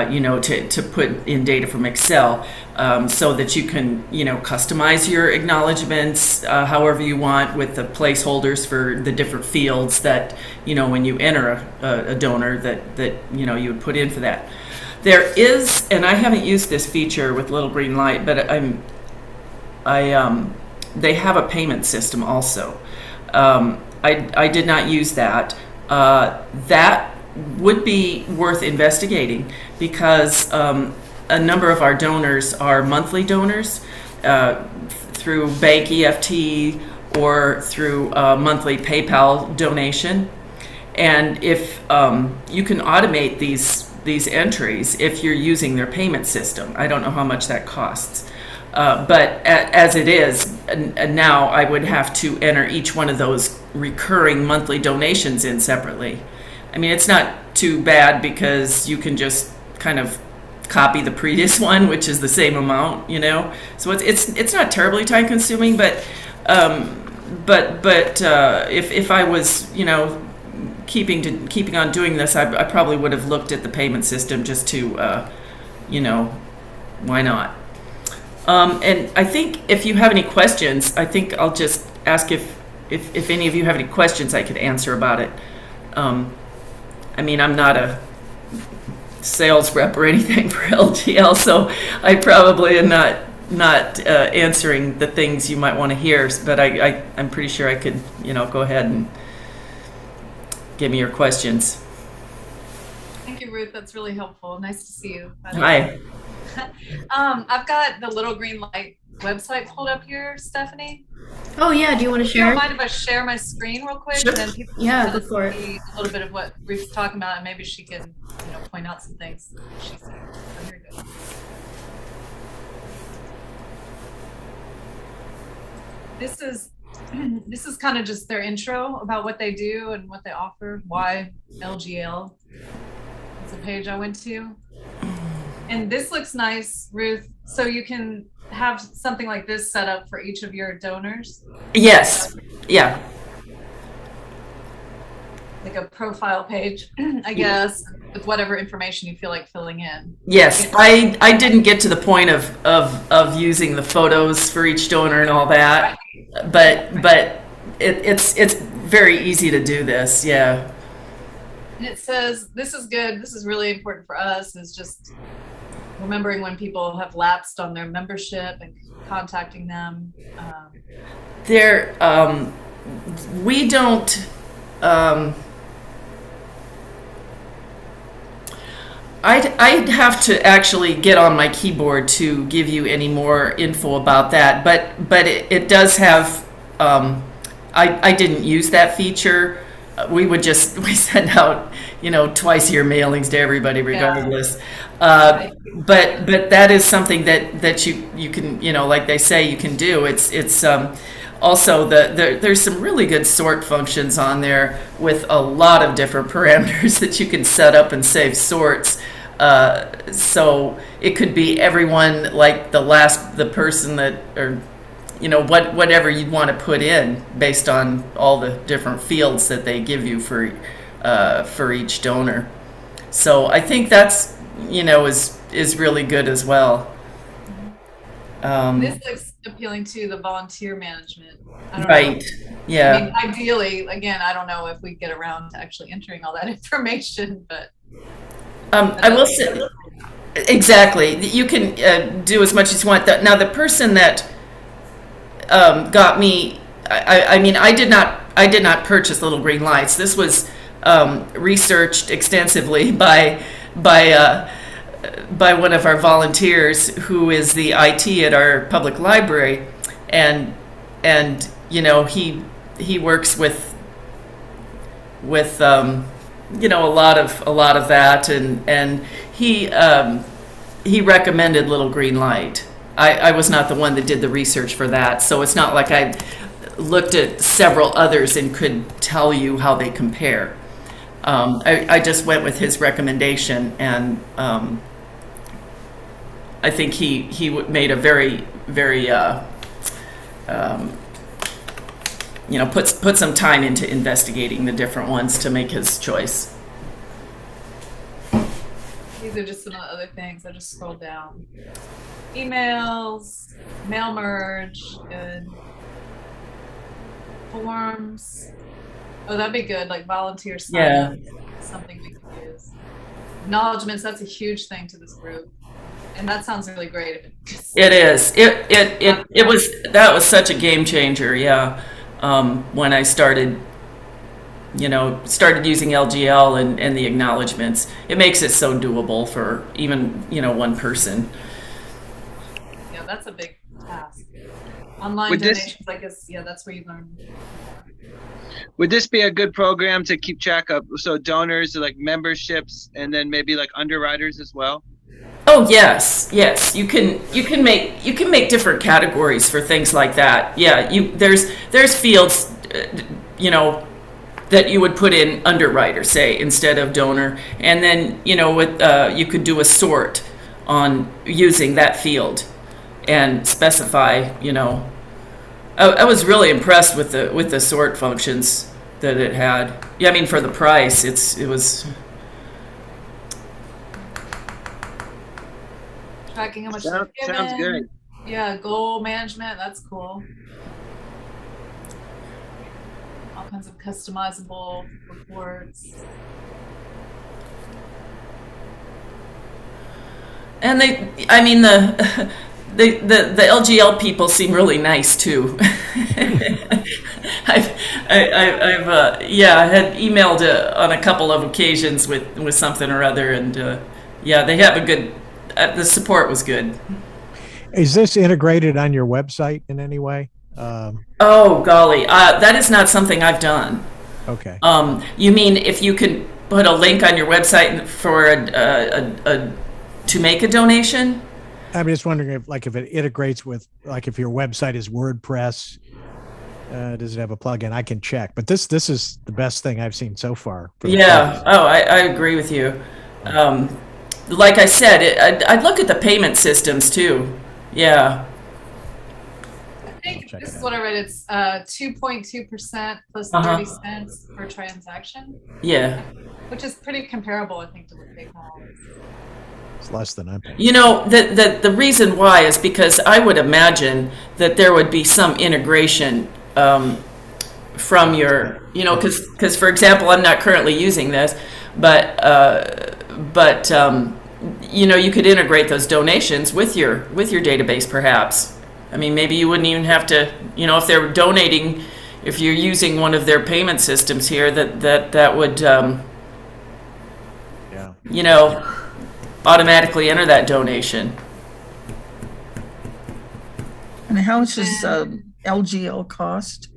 [SPEAKER 10] you know, to put in data from Excel, so that you can, you know, customize your acknowledgements however you want, with the placeholders for the different fields that, you know, when you enter a donor that you know you would put in for that. There is, and I haven't used this feature with Little Green Light, but they have a payment system also. I did not use that. That would be worth investigating, because a number of our donors are monthly donors through bank EFT or through monthly PayPal donation. And if you can automate these entries if you're using their payment system. I don't know how much that costs. But as it is, now I would have to enter each one of those recurring monthly donations in separately. I mean, it's not too bad because you can just kind of copy the previous one, which is the same amount, you know. So it's not terribly time consuming, but if I was, you know, keeping on doing this, I probably would have looked at the payment system just to, you know, why not? And I think if you have any questions, I think I'll just ask if any of you have any questions I could answer about it. I mean, I'm not a sales rep or anything for LGL, so I probably am not answering the things you might want to hear, but I'm pretty sure I could, you know, go ahead and give me your questions.
[SPEAKER 3] Thank you, Ruth. That's really helpful. Nice to see you.
[SPEAKER 10] Hi.
[SPEAKER 3] I've got the Little Green Light website pulled up here, Stephanie.
[SPEAKER 1] Oh yeah, do you want to share?
[SPEAKER 3] Do you mind if I share my screen real quick?
[SPEAKER 1] Sure.
[SPEAKER 3] And then people
[SPEAKER 1] Yeah,
[SPEAKER 3] can
[SPEAKER 1] go for it.
[SPEAKER 3] see a little bit of what Ruth's talking about, and maybe she can, you know, point out some things she's seeing. So here we go. This is kind of just their intro about what they do and what they offer. Why LGL? It's a page I went to. And this looks nice, Ruth. So you can have something like this set up for each of your donors?
[SPEAKER 10] Yes. Yeah.
[SPEAKER 3] Like a profile page, I guess, with whatever information you feel like filling in.
[SPEAKER 10] Yes, I didn't get to the point of using the photos for each donor and all that, but it's very easy to do this. Yeah.
[SPEAKER 3] And it says, this is good. This is really important for us, is just remembering when people have lapsed on their membership and contacting them.
[SPEAKER 10] We don't. I'd have to actually get on my keyboard to give you any more info about that, but it does have. I didn't use that feature. We send out, you know, twice-a-year mailings to everybody regardless. Yeah. But that is something that you can, you know, like they say, you can do. It's also there's some really good sort functions on there with a lot of different parameters that you can set up and save sorts. So it could be everyone, like the person that, or you know, whatever you'd want to put in based on all the different fields that they give you for each donor. So I think that's, you know, is really good as well.
[SPEAKER 3] This looks appealing to the volunteer management. I don't
[SPEAKER 10] right.
[SPEAKER 3] know.
[SPEAKER 10] Yeah.
[SPEAKER 3] I mean, ideally, again, I don't know if we get around to actually entering all that information, but.
[SPEAKER 10] I will say, exactly. You can do as much as you want. Now, the person that got me, I mean, I did not purchase Little Green Lights. This was researched extensively by one of our volunteers who is the IT at our public library, and you know, he works with you know, a lot of that, and he recommended Little Green Light. I was not the one that did the research for that, so it's not like I looked at several others and could tell you how they compare. I just went with his recommendation, and I think he made a very you know, put some time into investigating the different ones to make his choice.
[SPEAKER 3] These are just some of the other things. I just scrolled down. Emails, mail merge, good. Forms. Oh, that'd be good. Like volunteer sign-up, something we could use. Acknowledgements. That's a huge thing to this group, and that sounds really great.
[SPEAKER 10] It is. That was such a game changer. Yeah. When I started using LGL and the acknowledgements, it makes it so doable for even, you know, one person.
[SPEAKER 3] Yeah, that's a big task. Online donations, I guess, yeah, that's where you learn.
[SPEAKER 5] Would this be a good program to keep track of? So donors, like memberships, and then maybe like underwriters as well.
[SPEAKER 10] Oh yes, yes. You can make different categories for things like that. Yeah, there's fields, you know, that you would put in underwriter, say, instead of donor, and then with you could do a sort on using that field and specify. I was really impressed with the sort functions that it had. Yeah, I mean for the price, it was.
[SPEAKER 3] Tracking how much they're given.
[SPEAKER 5] Sounds good.
[SPEAKER 3] Yeah, goal management, that's cool. All kinds of customizable reports.
[SPEAKER 10] And the LGL people seem really nice too. I had emailed on a couple of occasions with something or other, and yeah, they have a good. The support was good.
[SPEAKER 6] Is this integrated on your website in any way?
[SPEAKER 10] Oh golly, that is not something I've done.
[SPEAKER 6] Okay.
[SPEAKER 10] You mean if you can put a link on your website for to make a donation?
[SPEAKER 6] I'm just wondering if it integrates with, like, if your website is WordPress, does it have a plugin? I can check, but this is the best thing I've seen so far.
[SPEAKER 10] Yeah. Oh, I agree with you. Like I said, I'd look at the payment systems too. Yeah.
[SPEAKER 3] I think this is what I read. It's 2.2% plus 30 cents per transaction.
[SPEAKER 10] Yeah.
[SPEAKER 3] Which is pretty comparable, I think, to what PayPal is.
[SPEAKER 6] It's less than I'm paying.
[SPEAKER 10] The reason why is because I would imagine that there would be some integration from your, because for example, I'm not currently using this, but you could integrate those donations with your database, perhaps. I mean, maybe you wouldn't even have to, if they're donating, if you're using one of their payment systems here, that would, automatically enter that donation.
[SPEAKER 4] And how much does LGL cost?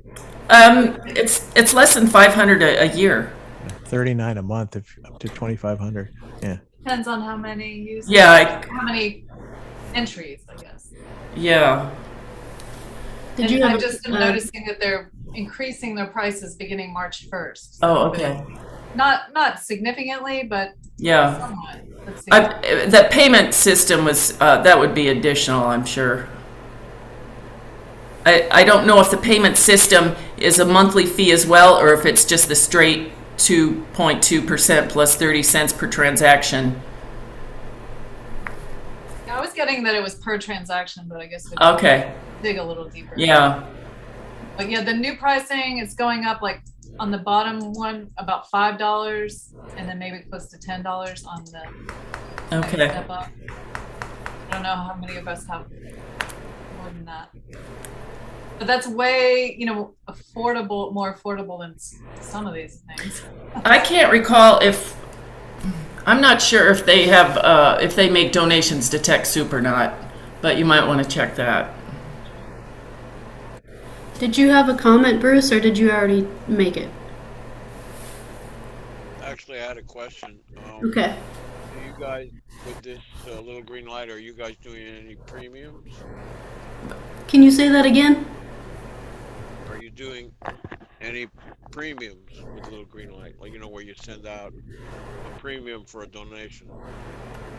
[SPEAKER 10] It's less than $500 a year.
[SPEAKER 6] $39 a month, if up to $2,500. Yeah.
[SPEAKER 3] Depends on how many users.
[SPEAKER 10] Yeah.
[SPEAKER 3] How many entries, I guess.
[SPEAKER 10] Yeah.
[SPEAKER 3] I'm just noticing that they're increasing their prices beginning March 1st.
[SPEAKER 10] Oh, okay.
[SPEAKER 3] Not significantly, but
[SPEAKER 10] yeah.
[SPEAKER 3] Somewhat.
[SPEAKER 10] That payment system was that would be additional, I'm sure. I don't know if the payment system is a monthly fee as well, or if it's just the straight 2.2% plus 30 cents per transaction.
[SPEAKER 3] I was getting that it was per transaction, but I guess we
[SPEAKER 10] okay.
[SPEAKER 3] Dig a little deeper.
[SPEAKER 10] Yeah.
[SPEAKER 3] But yeah, the new pricing is going up, like on the bottom one about $5, and then maybe close to $10 on the
[SPEAKER 10] okay.
[SPEAKER 3] Step up. I don't know how many of us have more than that. But that's way, more affordable than some of these things.
[SPEAKER 10] I can't recall I'm not sure if they have, if they make donations to TechSoup or not, but you might want to check that.
[SPEAKER 1] Did you have a comment, Bruce, or did you already make it?
[SPEAKER 2] Actually, I had a question.
[SPEAKER 1] Okay.
[SPEAKER 2] Do you guys, with this little green light, are you guys doing any premiums?
[SPEAKER 1] Can you say that again?
[SPEAKER 2] Are you doing any premiums with little green light? Like, where you send out a premium for a donation.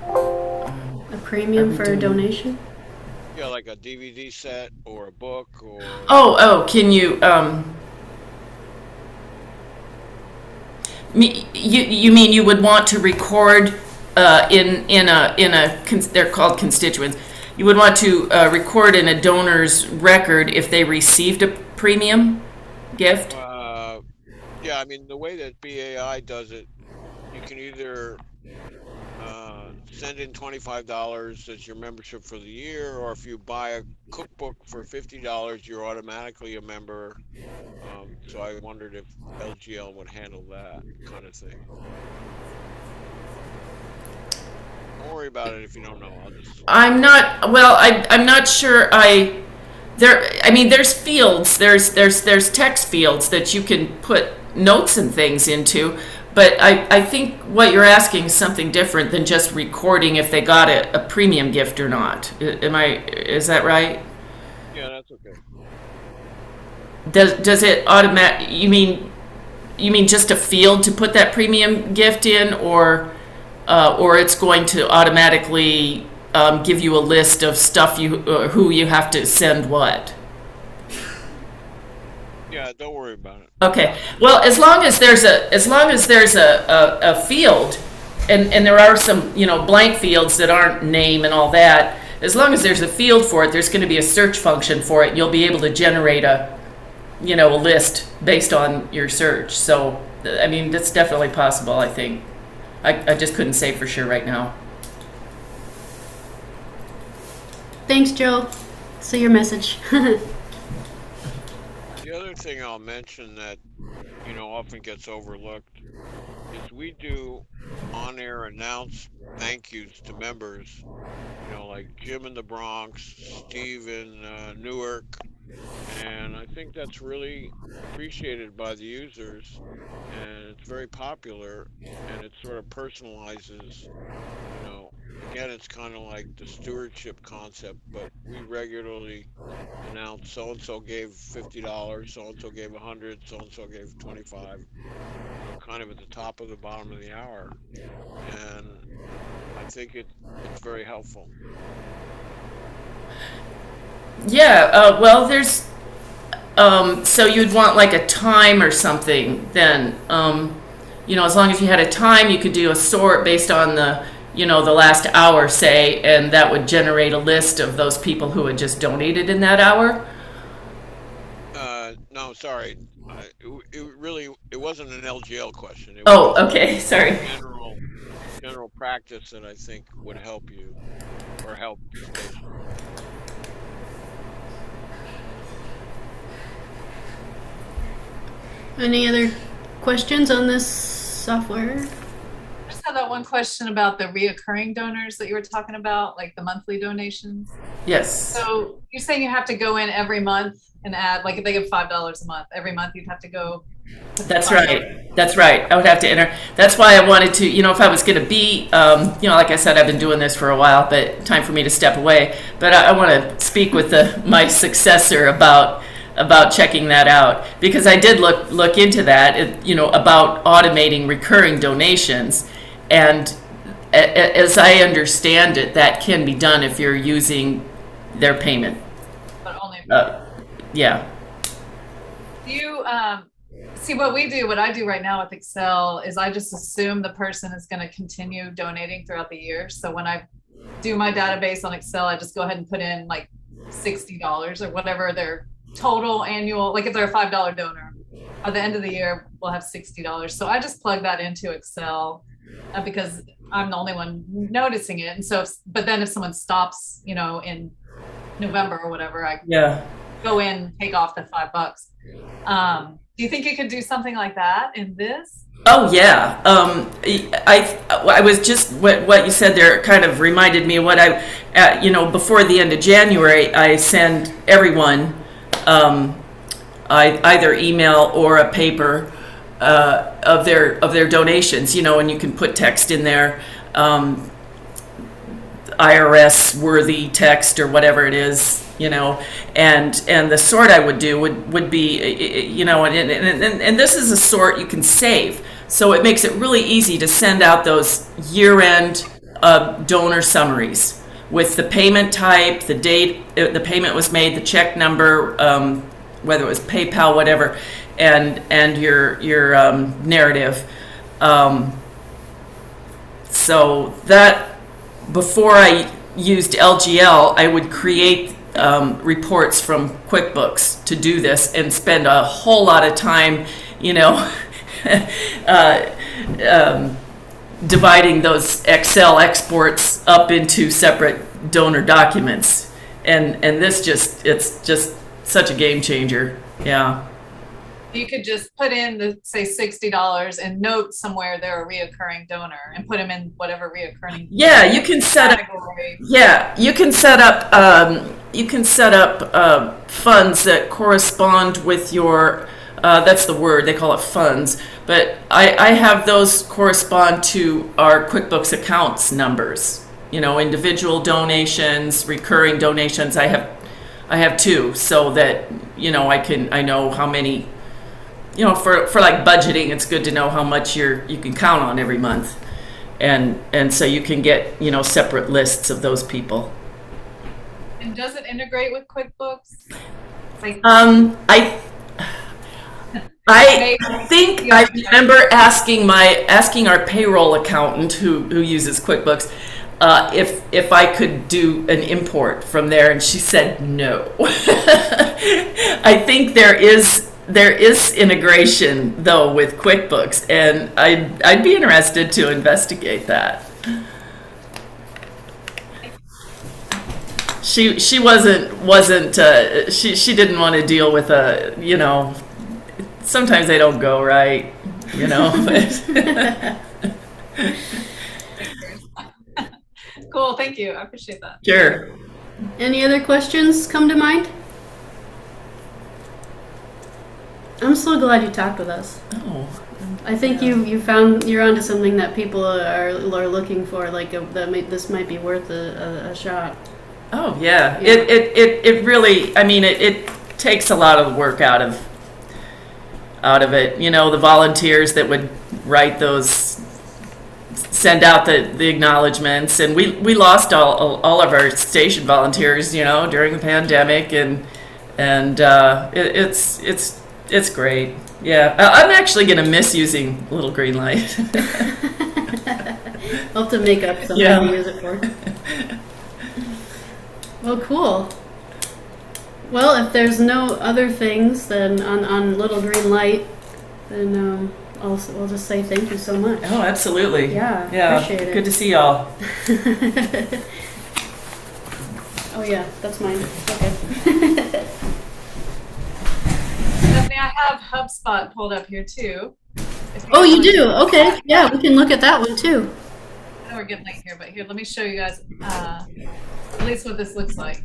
[SPEAKER 1] A premium for a donation?
[SPEAKER 2] Yeah, like a DVD set or a book or...
[SPEAKER 10] Oh, can you, you mean you would want to record they're called constituents. You would want to record in a donor's record if they received a premium gift?
[SPEAKER 2] Yeah, I mean, the way that BAI does it, you can either send in $25 as your membership for the year, or if you buy a cookbook for $50, you're automatically a member. So I wondered if LGL would handle that kind of thing. Don't worry about it if you don't know.
[SPEAKER 10] I'm not, well, I'm not sure I mean, there's fields, there's text fields that you can put notes and things into, but I think what you're asking is something different than just recording if they got a premium gift or not. Is that right?
[SPEAKER 2] Yeah, that's okay.
[SPEAKER 10] Does it automatic? You mean just a field to put that premium gift in, or it's going to automatically give you a list of stuff who you have to send what?
[SPEAKER 2] Yeah, don't worry about it.
[SPEAKER 10] Okay. Well, as long as there's a field, and there are some blank fields that aren't name and all that. As long as there's a field for it, there's going to be a search function for it. You'll be able to generate a list based on your search. So, I mean, that's definitely possible. I think. I just couldn't say for sure right now.
[SPEAKER 1] Thanks, Joe. See your message.
[SPEAKER 2] The other thing I'll mention that, often gets overlooked is we do on-air announce thank yous to members, like Jim in the Bronx, Steve in Newark, and I think that's really appreciated by the users, and it's very popular, and it sort of personalizes, again, it's kind of like the stewardship concept, but we regularly announce so-and-so gave $50, so-and-so gave $100, so-and-so gave $25, kind of at the top of the bottom of the hour. And I think it's very helpful.
[SPEAKER 10] Yeah, well, there's, so you'd want like a time or something then, as long as you had a time, you could do a sort based on the last hour, say, and that would generate a list of those people who had just donated in that hour?
[SPEAKER 2] No, sorry. It wasn't an LGL question. It
[SPEAKER 10] was okay, sorry.
[SPEAKER 2] General practice that I think would help you, or help the station.
[SPEAKER 1] Any other questions on this software?
[SPEAKER 3] I just had that one question about the reoccurring donors that you were talking about, like the monthly donations.
[SPEAKER 10] Yes.
[SPEAKER 3] So you're saying you have to go in every month and add, like if they give $5 a month, every month you'd have to go.
[SPEAKER 10] That's right. That's right. I would have to enter. That's why I wanted to, if I was going to be, like I said, I've been doing this for a while, but time for me to step away. But I want to speak with my successor about checking that out, because I did look into that, about automating recurring donations, and as I understand it, that can be done if you're using their payment.
[SPEAKER 3] But only.
[SPEAKER 10] Yeah.
[SPEAKER 3] Do you see what I do right now with Excel is I just assume the person is going to continue donating throughout the year. So when I do my database on Excel, I just go ahead and put in like $60 or whatever their total annual, like if they're a $5 donor, at the end of the year we'll have $60. So I just plug that into Excel because I'm the only one noticing it. And so but then if someone stops in November or whatever, I go in, take off the $5. Do you think you could do something like that in this?
[SPEAKER 10] Oh yeah. I was just what you said there kind of reminded me of what I before the end of January I send everyone either email or a paper of their donations, and you can put text in there, IRS worthy text or whatever it is, and the sort I would do would be, and this is a sort you can save, so it makes it really easy to send out those year-end donor summaries with the payment type, the date the payment was made, the check number, whether it was PayPal, whatever, and your narrative. So that, before I used LGL, I would create reports from QuickBooks to do this and spend a whole lot of time, dividing those Excel exports up into separate donor documents, and this it's just such a game changer. Yeah.
[SPEAKER 3] You could just put in say $60 and note somewhere they're a reoccurring donor and put them in whatever reoccurring.
[SPEAKER 10] Yeah, you can set up. Yeah, you can set up set up funds that correspond with your. That's the word, they call it funds, but I have those correspond to our QuickBooks accounts numbers. You know, individual donations, recurring donations. I have two, so that, you know, I know how many, you know, for like budgeting, it's good to know how much you can count on every month. And so you can get, you know, separate lists of those people.
[SPEAKER 3] And does it integrate with QuickBooks? Like,
[SPEAKER 10] I think I remember asking our payroll accountant who uses QuickBooks if I could do an import from there, and she said no. I think there is integration though with QuickBooks, and I'd be interested to investigate that. She didn't want to deal with a, you know, sometimes they don't go right, you know.
[SPEAKER 3] Cool, thank you. I appreciate that.
[SPEAKER 10] Sure.
[SPEAKER 1] Any other questions come to mind? I'm so glad you talked with us.
[SPEAKER 10] Oh,
[SPEAKER 1] I think you're onto something that people are looking for. Like this might be worth a shot.
[SPEAKER 10] Oh yeah. It really. I mean, it takes a lot of the work out of it. You know, the volunteers that would write those, send out the acknowledgments, and we lost all of our station volunteers, you know, during the pandemic, and it's great. Yeah, I'm actually gonna miss using Little Green Light.
[SPEAKER 1] I'll have to make up something to use it for. Well, cool. Well, if there's no other things then on Little Green Light, then we'll just say thank you so much.
[SPEAKER 10] Oh, absolutely.
[SPEAKER 1] Yeah, appreciate it.
[SPEAKER 10] Good to see y'all.
[SPEAKER 1] Oh yeah, that's mine. Okay.
[SPEAKER 3] Stephanie, I have HubSpot pulled up here too.
[SPEAKER 1] Oh, you do? Okay. Yeah, we can look at that one too.
[SPEAKER 3] I know we're getting late here, but here, let me show you guys at least what this looks like.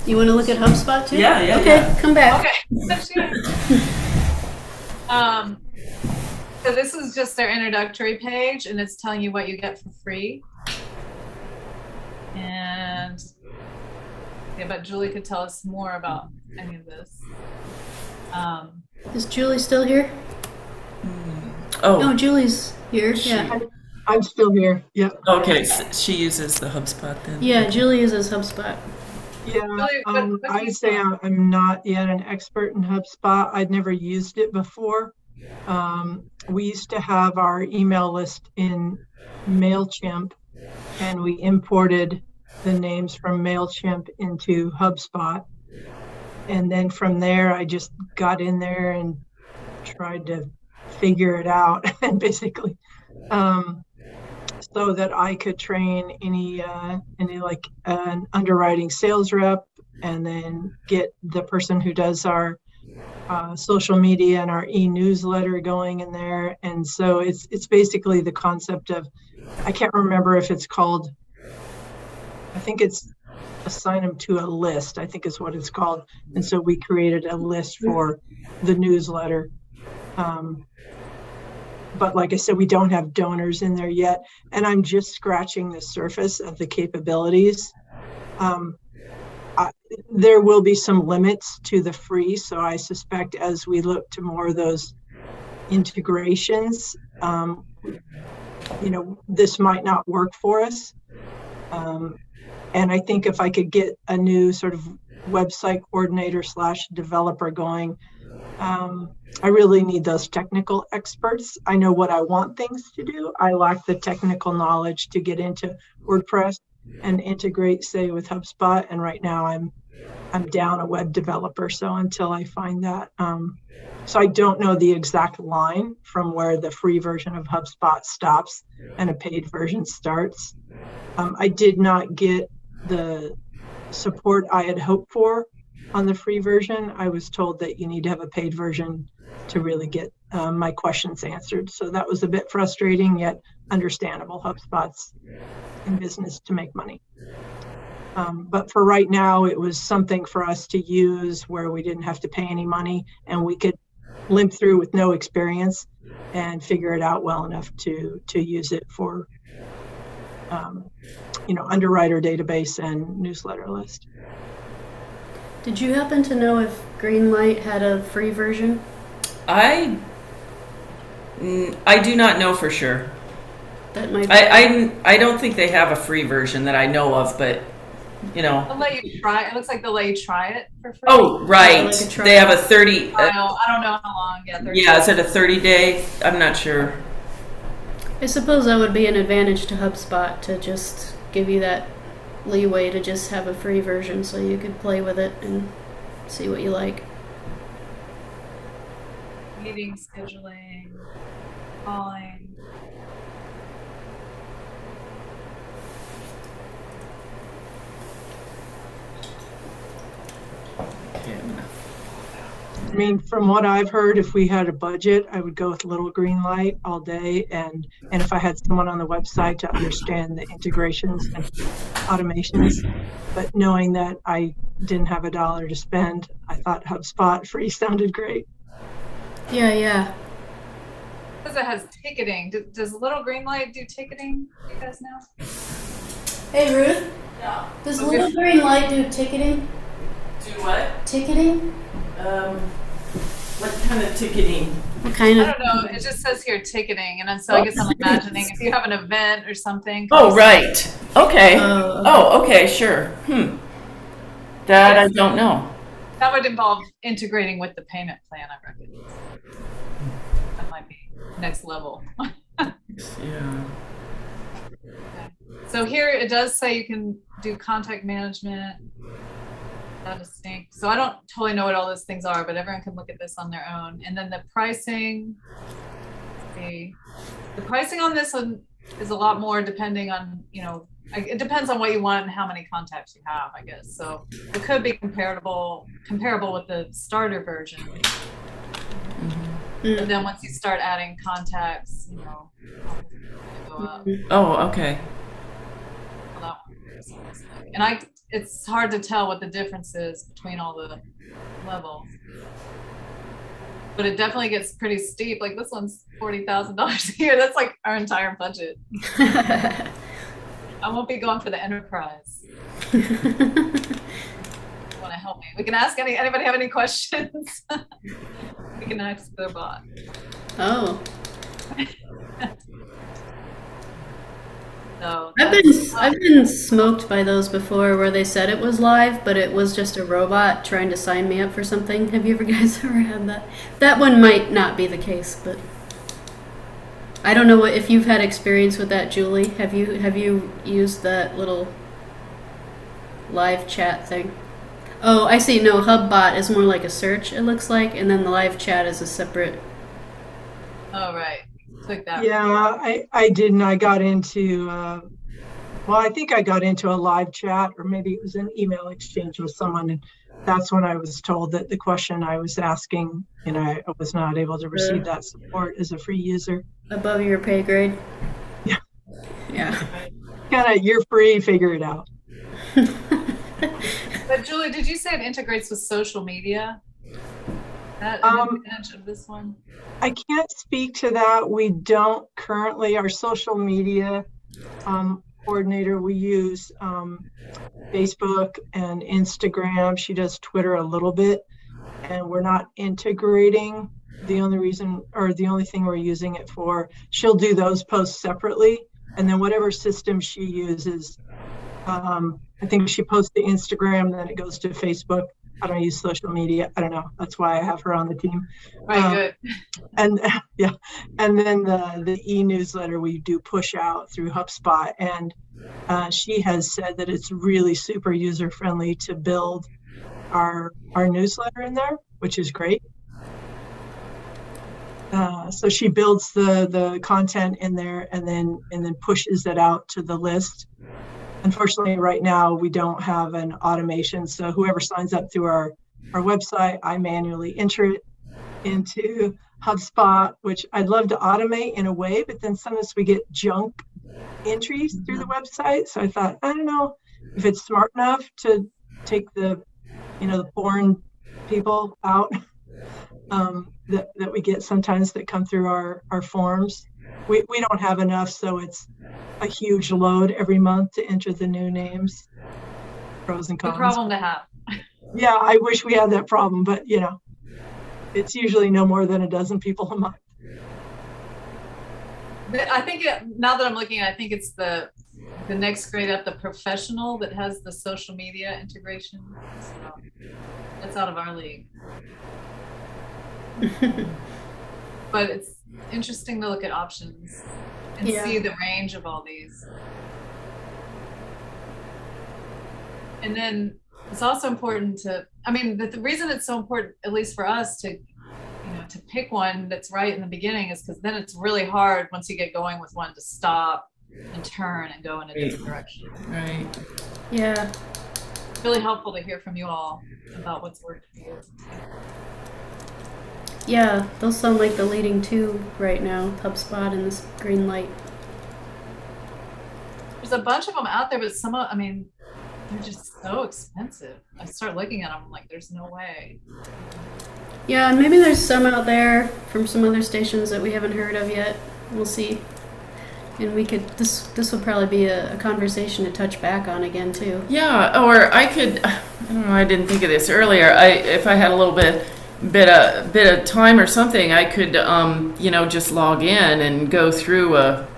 [SPEAKER 1] You want to look at HubSpot too?
[SPEAKER 10] Yeah.
[SPEAKER 1] Okay, come back.
[SPEAKER 3] Okay. So this is just their introductory page, and it's telling you what you get for free. And yeah, but Julie could tell us more about any of this.
[SPEAKER 1] Is Julie still here?
[SPEAKER 10] Oh,
[SPEAKER 1] no, Julie's here. Yeah.
[SPEAKER 8] I'm still here. Yeah.
[SPEAKER 10] Okay, so she uses the HubSpot then.
[SPEAKER 1] Yeah, Julie uses HubSpot.
[SPEAKER 8] Yeah, I'd say I'm not yet an expert in HubSpot. I'd never used it before. We used to have our email list in MailChimp, and we imported the names from MailChimp into HubSpot. And then from there, I just got in there and tried to figure it out, and basically, so that I could train any like an underwriting sales rep, and then get the person who does our social media and our e-newsletter going in there. And so it's basically the concept of, I can't remember if it's called, I think it's assign them to a list, I think is what it's called. And so we created a list for the newsletter. But like I said, we don't have donors in there yet, and I'm just scratching the surface of the capabilities. There will be some limits to the free, so I suspect as we look to more of those integrations, you know, this might not work for us. And I think if I could get a new sort of website coordinator / developer going, I really need those technical experts. I know what I want things to do. I lack the technical knowledge to get into WordPress and integrate, say, with HubSpot. And right now I'm down a web developer. So until I find that, so I don't know the exact line from where the free version of HubSpot stops and a paid version starts. I did not get the support I had hoped for on the free version. I was told that you need to have a paid version to really get my questions answered. So that was a bit frustrating, yet understandable. HubSpot's in business to make money. But for right now, it was something for us to use where we didn't have to pay any money and we could limp through with no experience and figure it out well enough to use it for, underwriter database and newsletter list.
[SPEAKER 1] Did you happen to know if Greenlight had a free version?
[SPEAKER 10] I do not know for sure.
[SPEAKER 1] That might be
[SPEAKER 10] I don't think they have a free version that I know of, but
[SPEAKER 3] They'll let you try. It looks like they'll let you try it for free.
[SPEAKER 10] Oh, right.
[SPEAKER 1] Like
[SPEAKER 10] they have a 30.
[SPEAKER 3] I don't know how long. Yeah, 30
[SPEAKER 10] yeah, is it a 30-day? I'm not sure.
[SPEAKER 1] I suppose that would be an advantage to HubSpot to just give you that leeway to just have a free version so you could play with it and see what you like.
[SPEAKER 3] Meeting scheduling, calling.
[SPEAKER 8] I mean, from what I've heard, if we had a budget, I would go with Little Green Light all day. And if I had someone on the website to understand the integrations and automations, but knowing that I didn't have $1 to spend, I thought HubSpot free sounded great.
[SPEAKER 1] Yeah.
[SPEAKER 3] Because it has ticketing. Does Little Green Light do ticketing? You guys know?
[SPEAKER 1] Hey, Ruth.
[SPEAKER 3] Yeah.
[SPEAKER 1] Does Little Green Light do ticketing?
[SPEAKER 10] Do what?
[SPEAKER 1] Ticketing?
[SPEAKER 10] What kind of ticketing?
[SPEAKER 1] What kind of?
[SPEAKER 3] I don't know. It just says here ticketing, and then so I guess I'm imagining if you have an event or something.
[SPEAKER 10] Oh, right. Okay. Okay, sure. That I don't know.
[SPEAKER 3] That would involve integrating with the payment plan, I reckon. That might be next level.
[SPEAKER 10] Yeah.
[SPEAKER 3] Okay. So here it does say you can do contact management. That is sync. So I don't totally know what all those things are, but everyone can look at this on their own. And then the pricing, let's see, the pricing on this one is a lot more depending on, it depends on what you want and how many contacts you have, I guess. So it could be comparable with the starter version. Mm-hmm. But then once you start adding contacts, it'll go up.
[SPEAKER 10] Oh, okay.
[SPEAKER 3] And it's hard to tell what the difference is between all the levels, but it definitely gets pretty steep. Like this one's $40,000 a year. That's like our entire budget. I won't be going for the enterprise. You want to help me? We can ask anybody have any questions? We can ask their bot.
[SPEAKER 1] Oh.
[SPEAKER 3] So
[SPEAKER 1] I've been smoked by those before where they said it was live, but it was just a robot trying to sign me up for something. Have you guys ever had that? That one might not be the case, but I don't know if you've had experience with that, Julie. Have you used that little live chat thing? Oh, I see. No, HubBot is more like a search, it looks like, and then the live chat is a separate.
[SPEAKER 3] Oh, right. Click that.
[SPEAKER 8] Yeah, I didn't. I got into, I think I got into a live chat, or maybe it was an email exchange with someone. And that's when I was told that the question I was asking, I was not able to receive that support as a free user.
[SPEAKER 1] Above your pay grade?
[SPEAKER 8] Yeah.
[SPEAKER 1] Yeah.
[SPEAKER 8] Kind of, you're free, figure it out.
[SPEAKER 3] But Julie, did you say it integrates with social media? That advantage of this one?
[SPEAKER 8] I can't speak to that. We don't currently. Our social media coordinator, we use Facebook and Instagram. She does Twitter a little bit, and we're not integrating. The only thing we're using it for, she'll do those posts separately, and then whatever system she uses, I think she posts to Instagram, then it goes to Facebook. I don't use social media. I don't know. That's why I have her on the team.
[SPEAKER 3] Right, good.
[SPEAKER 8] And yeah, and then the e-newsletter we do push out through HubSpot, and she has said that it's really super user friendly to build our newsletter in there, which is great. So she builds the content in there and then pushes it out to the list. Unfortunately, right now, we don't have an automation. So whoever signs up through our website, I manually enter it into HubSpot, which I'd love to automate in a way, but then sometimes we get junk entries through the website. So I thought, I don't know, if it's smart enough to take the, the porn people out that we get sometimes that come through our forms. We don't have enough, so it's a huge load every month to enter the new names. Pros and cons.
[SPEAKER 3] Good problem to have.
[SPEAKER 8] Yeah, I wish we had that problem, but it's usually no more than a dozen people a month.
[SPEAKER 3] I think now that I'm looking at it, I think it's the next grade up, the professional, that has the social media integration. So that's out of our league. But it's interesting to look at options and see the range of all these. And then it's also important to, the reason it's so important, at least for us, to pick one that's right in the beginning is because then it's really hard once you get going with one to stop and turn and go in a different direction.
[SPEAKER 10] Right.
[SPEAKER 1] Yeah.
[SPEAKER 3] It's really helpful to hear from you all about what's worked for you.
[SPEAKER 1] Yeah, those sound like the leading two right now, HubSpot and this green light.
[SPEAKER 3] There's a bunch of them out there, but some of, they're just so expensive. I start looking at them, I'm like, there's no way.
[SPEAKER 1] Yeah, and maybe there's some out there from some other stations that we haven't heard of yet. We'll see. And we could, this would probably be a conversation to touch back on again too.
[SPEAKER 10] Yeah, or I could, I don't know, I didn't think of this earlier. If I had a little bit of time or something, I could just log in and go through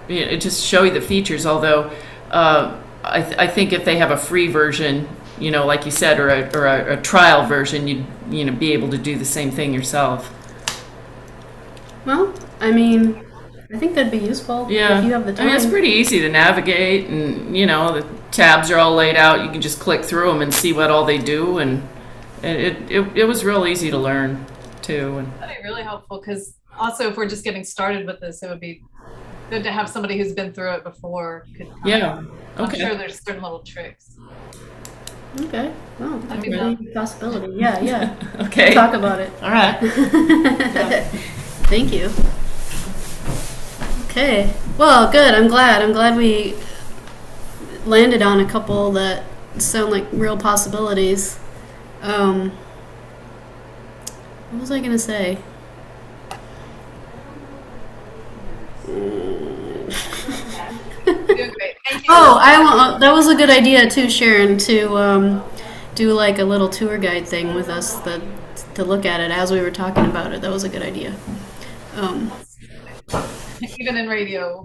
[SPEAKER 10] just show you the features. Although I think if they have a free version, like you said, or a trial version, you'd be able to do the same thing yourself.
[SPEAKER 1] Well, I think that'd be useful.
[SPEAKER 10] Yeah,
[SPEAKER 1] if you have the time.
[SPEAKER 10] It's pretty easy to navigate, and the tabs are all laid out. You can just click through them and see what all they do, and it was real easy to learn too. And
[SPEAKER 3] that'd be really helpful, because also if we're just getting started with this, it would be good to have somebody who's been through it before.
[SPEAKER 10] Yeah. Okay.
[SPEAKER 3] I'm sure there's certain little tricks.
[SPEAKER 1] Okay. Well, that'd be a possibility. Yeah.
[SPEAKER 10] Okay.
[SPEAKER 1] We'll talk about it.
[SPEAKER 10] All right.
[SPEAKER 1] Thank you. Okay. Well, good. I'm glad we landed on a couple that sound like real possibilities. What was I gonna say? Oh, that was a good idea too, Sharon, to do like a little tour guide thing with us to look at it as we were talking about it. That was a good idea.
[SPEAKER 3] Even in radio.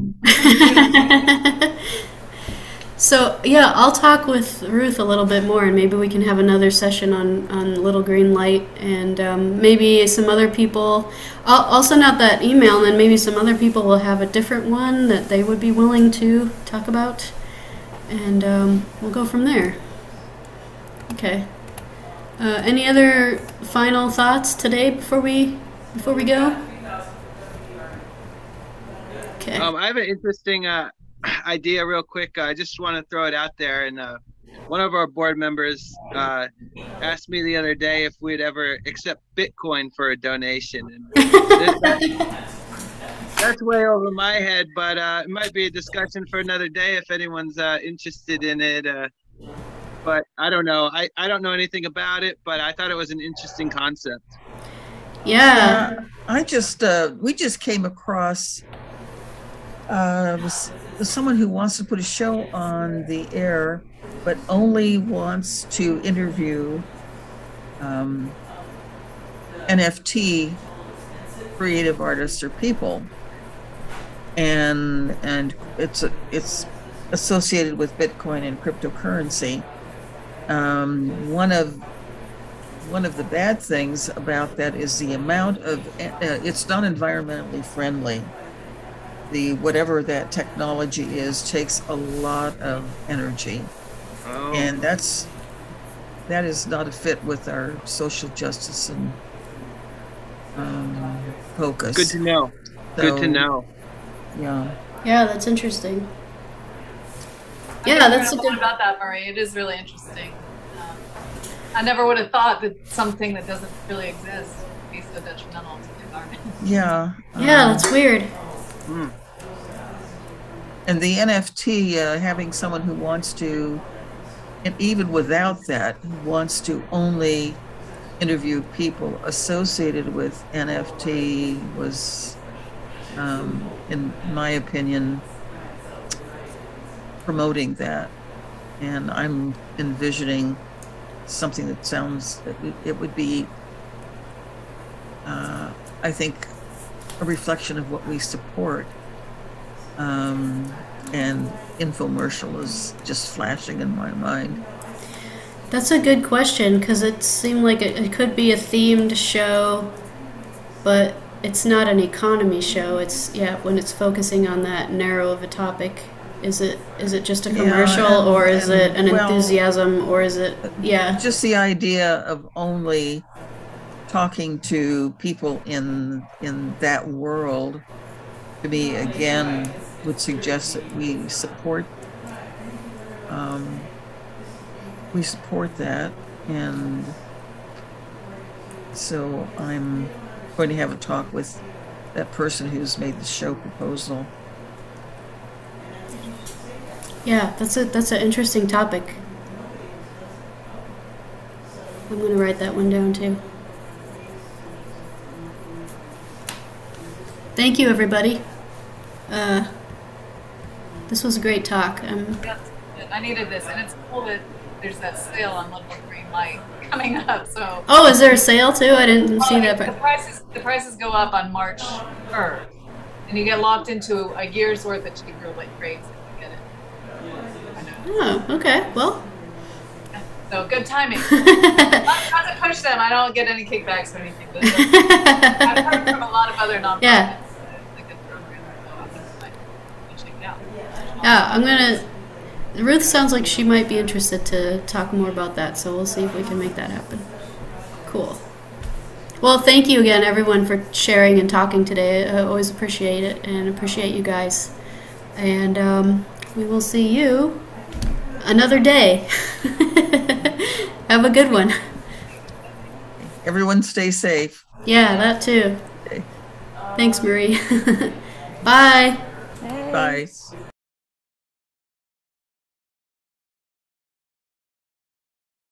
[SPEAKER 1] So yeah, I'll talk with Ruth a little bit more, and maybe we can have another session on Little Green Light, and maybe some other people. I'll send out that email, and then maybe some other people will have a different one that they would be willing to talk about, and we'll go from there. Okay. Any other final thoughts today before we go? Okay.
[SPEAKER 5] I have an interesting idea real quick. I just want to throw it out there, and one of our board members asked me the other day if we'd ever accept Bitcoin for a donation, and that's way over my head, but it might be a discussion for another day if anyone's interested in it. But I don't know. I don't know anything about it, but I thought it was an interesting concept.
[SPEAKER 1] Yeah.
[SPEAKER 4] We just came across someone who wants to put a show on the air, but only wants to interview NFT creative artists or people, and it's associated with Bitcoin and cryptocurrency. One of the bad things about that is the amount of it's not environmentally friendly. Whatever that technology is takes a lot of energy, and that is not a fit with our social justice and focus.
[SPEAKER 5] Good to know. Good to know.
[SPEAKER 4] Yeah.
[SPEAKER 1] Yeah, that's interesting.
[SPEAKER 3] Yeah, that's a good about that, Marie. It is really interesting. I never would have thought that something that doesn't really exist would be so detrimental to the environment.
[SPEAKER 4] Yeah.
[SPEAKER 1] Yeah, that's weird.
[SPEAKER 4] And the NFT, having someone who wants to and even without that, wants to only interview people associated with NFT was, in my opinion, promoting that. And I'm envisioning something that sounds, it would be, I think, a reflection of what we support. And infomercial is just flashing in my mind.
[SPEAKER 1] That's a good question, because it seemed like it could be a themed show, but it's not an economy show. It's, yeah, when it's focusing on that narrow of a topic. Is it just a commercial, or is it an enthusiasm, or is it, yeah?
[SPEAKER 4] Just the idea of only talking to people in that world, to me, again, would suggest that we support that. And so I'm going to have a talk with that person who's made the show proposal.
[SPEAKER 1] Yeah, that's an interesting topic. I'm going to write that one down too. Thank you, everybody. This was a great talk.
[SPEAKER 3] I needed this, and it's cool that there's that sale on Little Green Light coming up. So.
[SPEAKER 1] Oh, is there a sale too? I didn't see that.
[SPEAKER 3] The prices go up on March 1st, and you get locked into a year's worth of cheaper rates.
[SPEAKER 1] Oh, okay. Well.
[SPEAKER 3] So good timing. Not to push them. I don't get any kickbacks or anything. But I've heard from a lot of other nonprofits.
[SPEAKER 1] Yeah. Yeah, I'm gonna. Ruth sounds like she might be interested to talk more about that, so we'll see if we can make that happen. Cool. Well, thank you again, everyone, for sharing and talking today. I always appreciate it, and appreciate you guys. And we will see you another day. Have a good one.
[SPEAKER 4] Everyone stay safe.
[SPEAKER 1] Yeah, that too. Okay. Thanks, Marie. Bye.
[SPEAKER 4] Bye.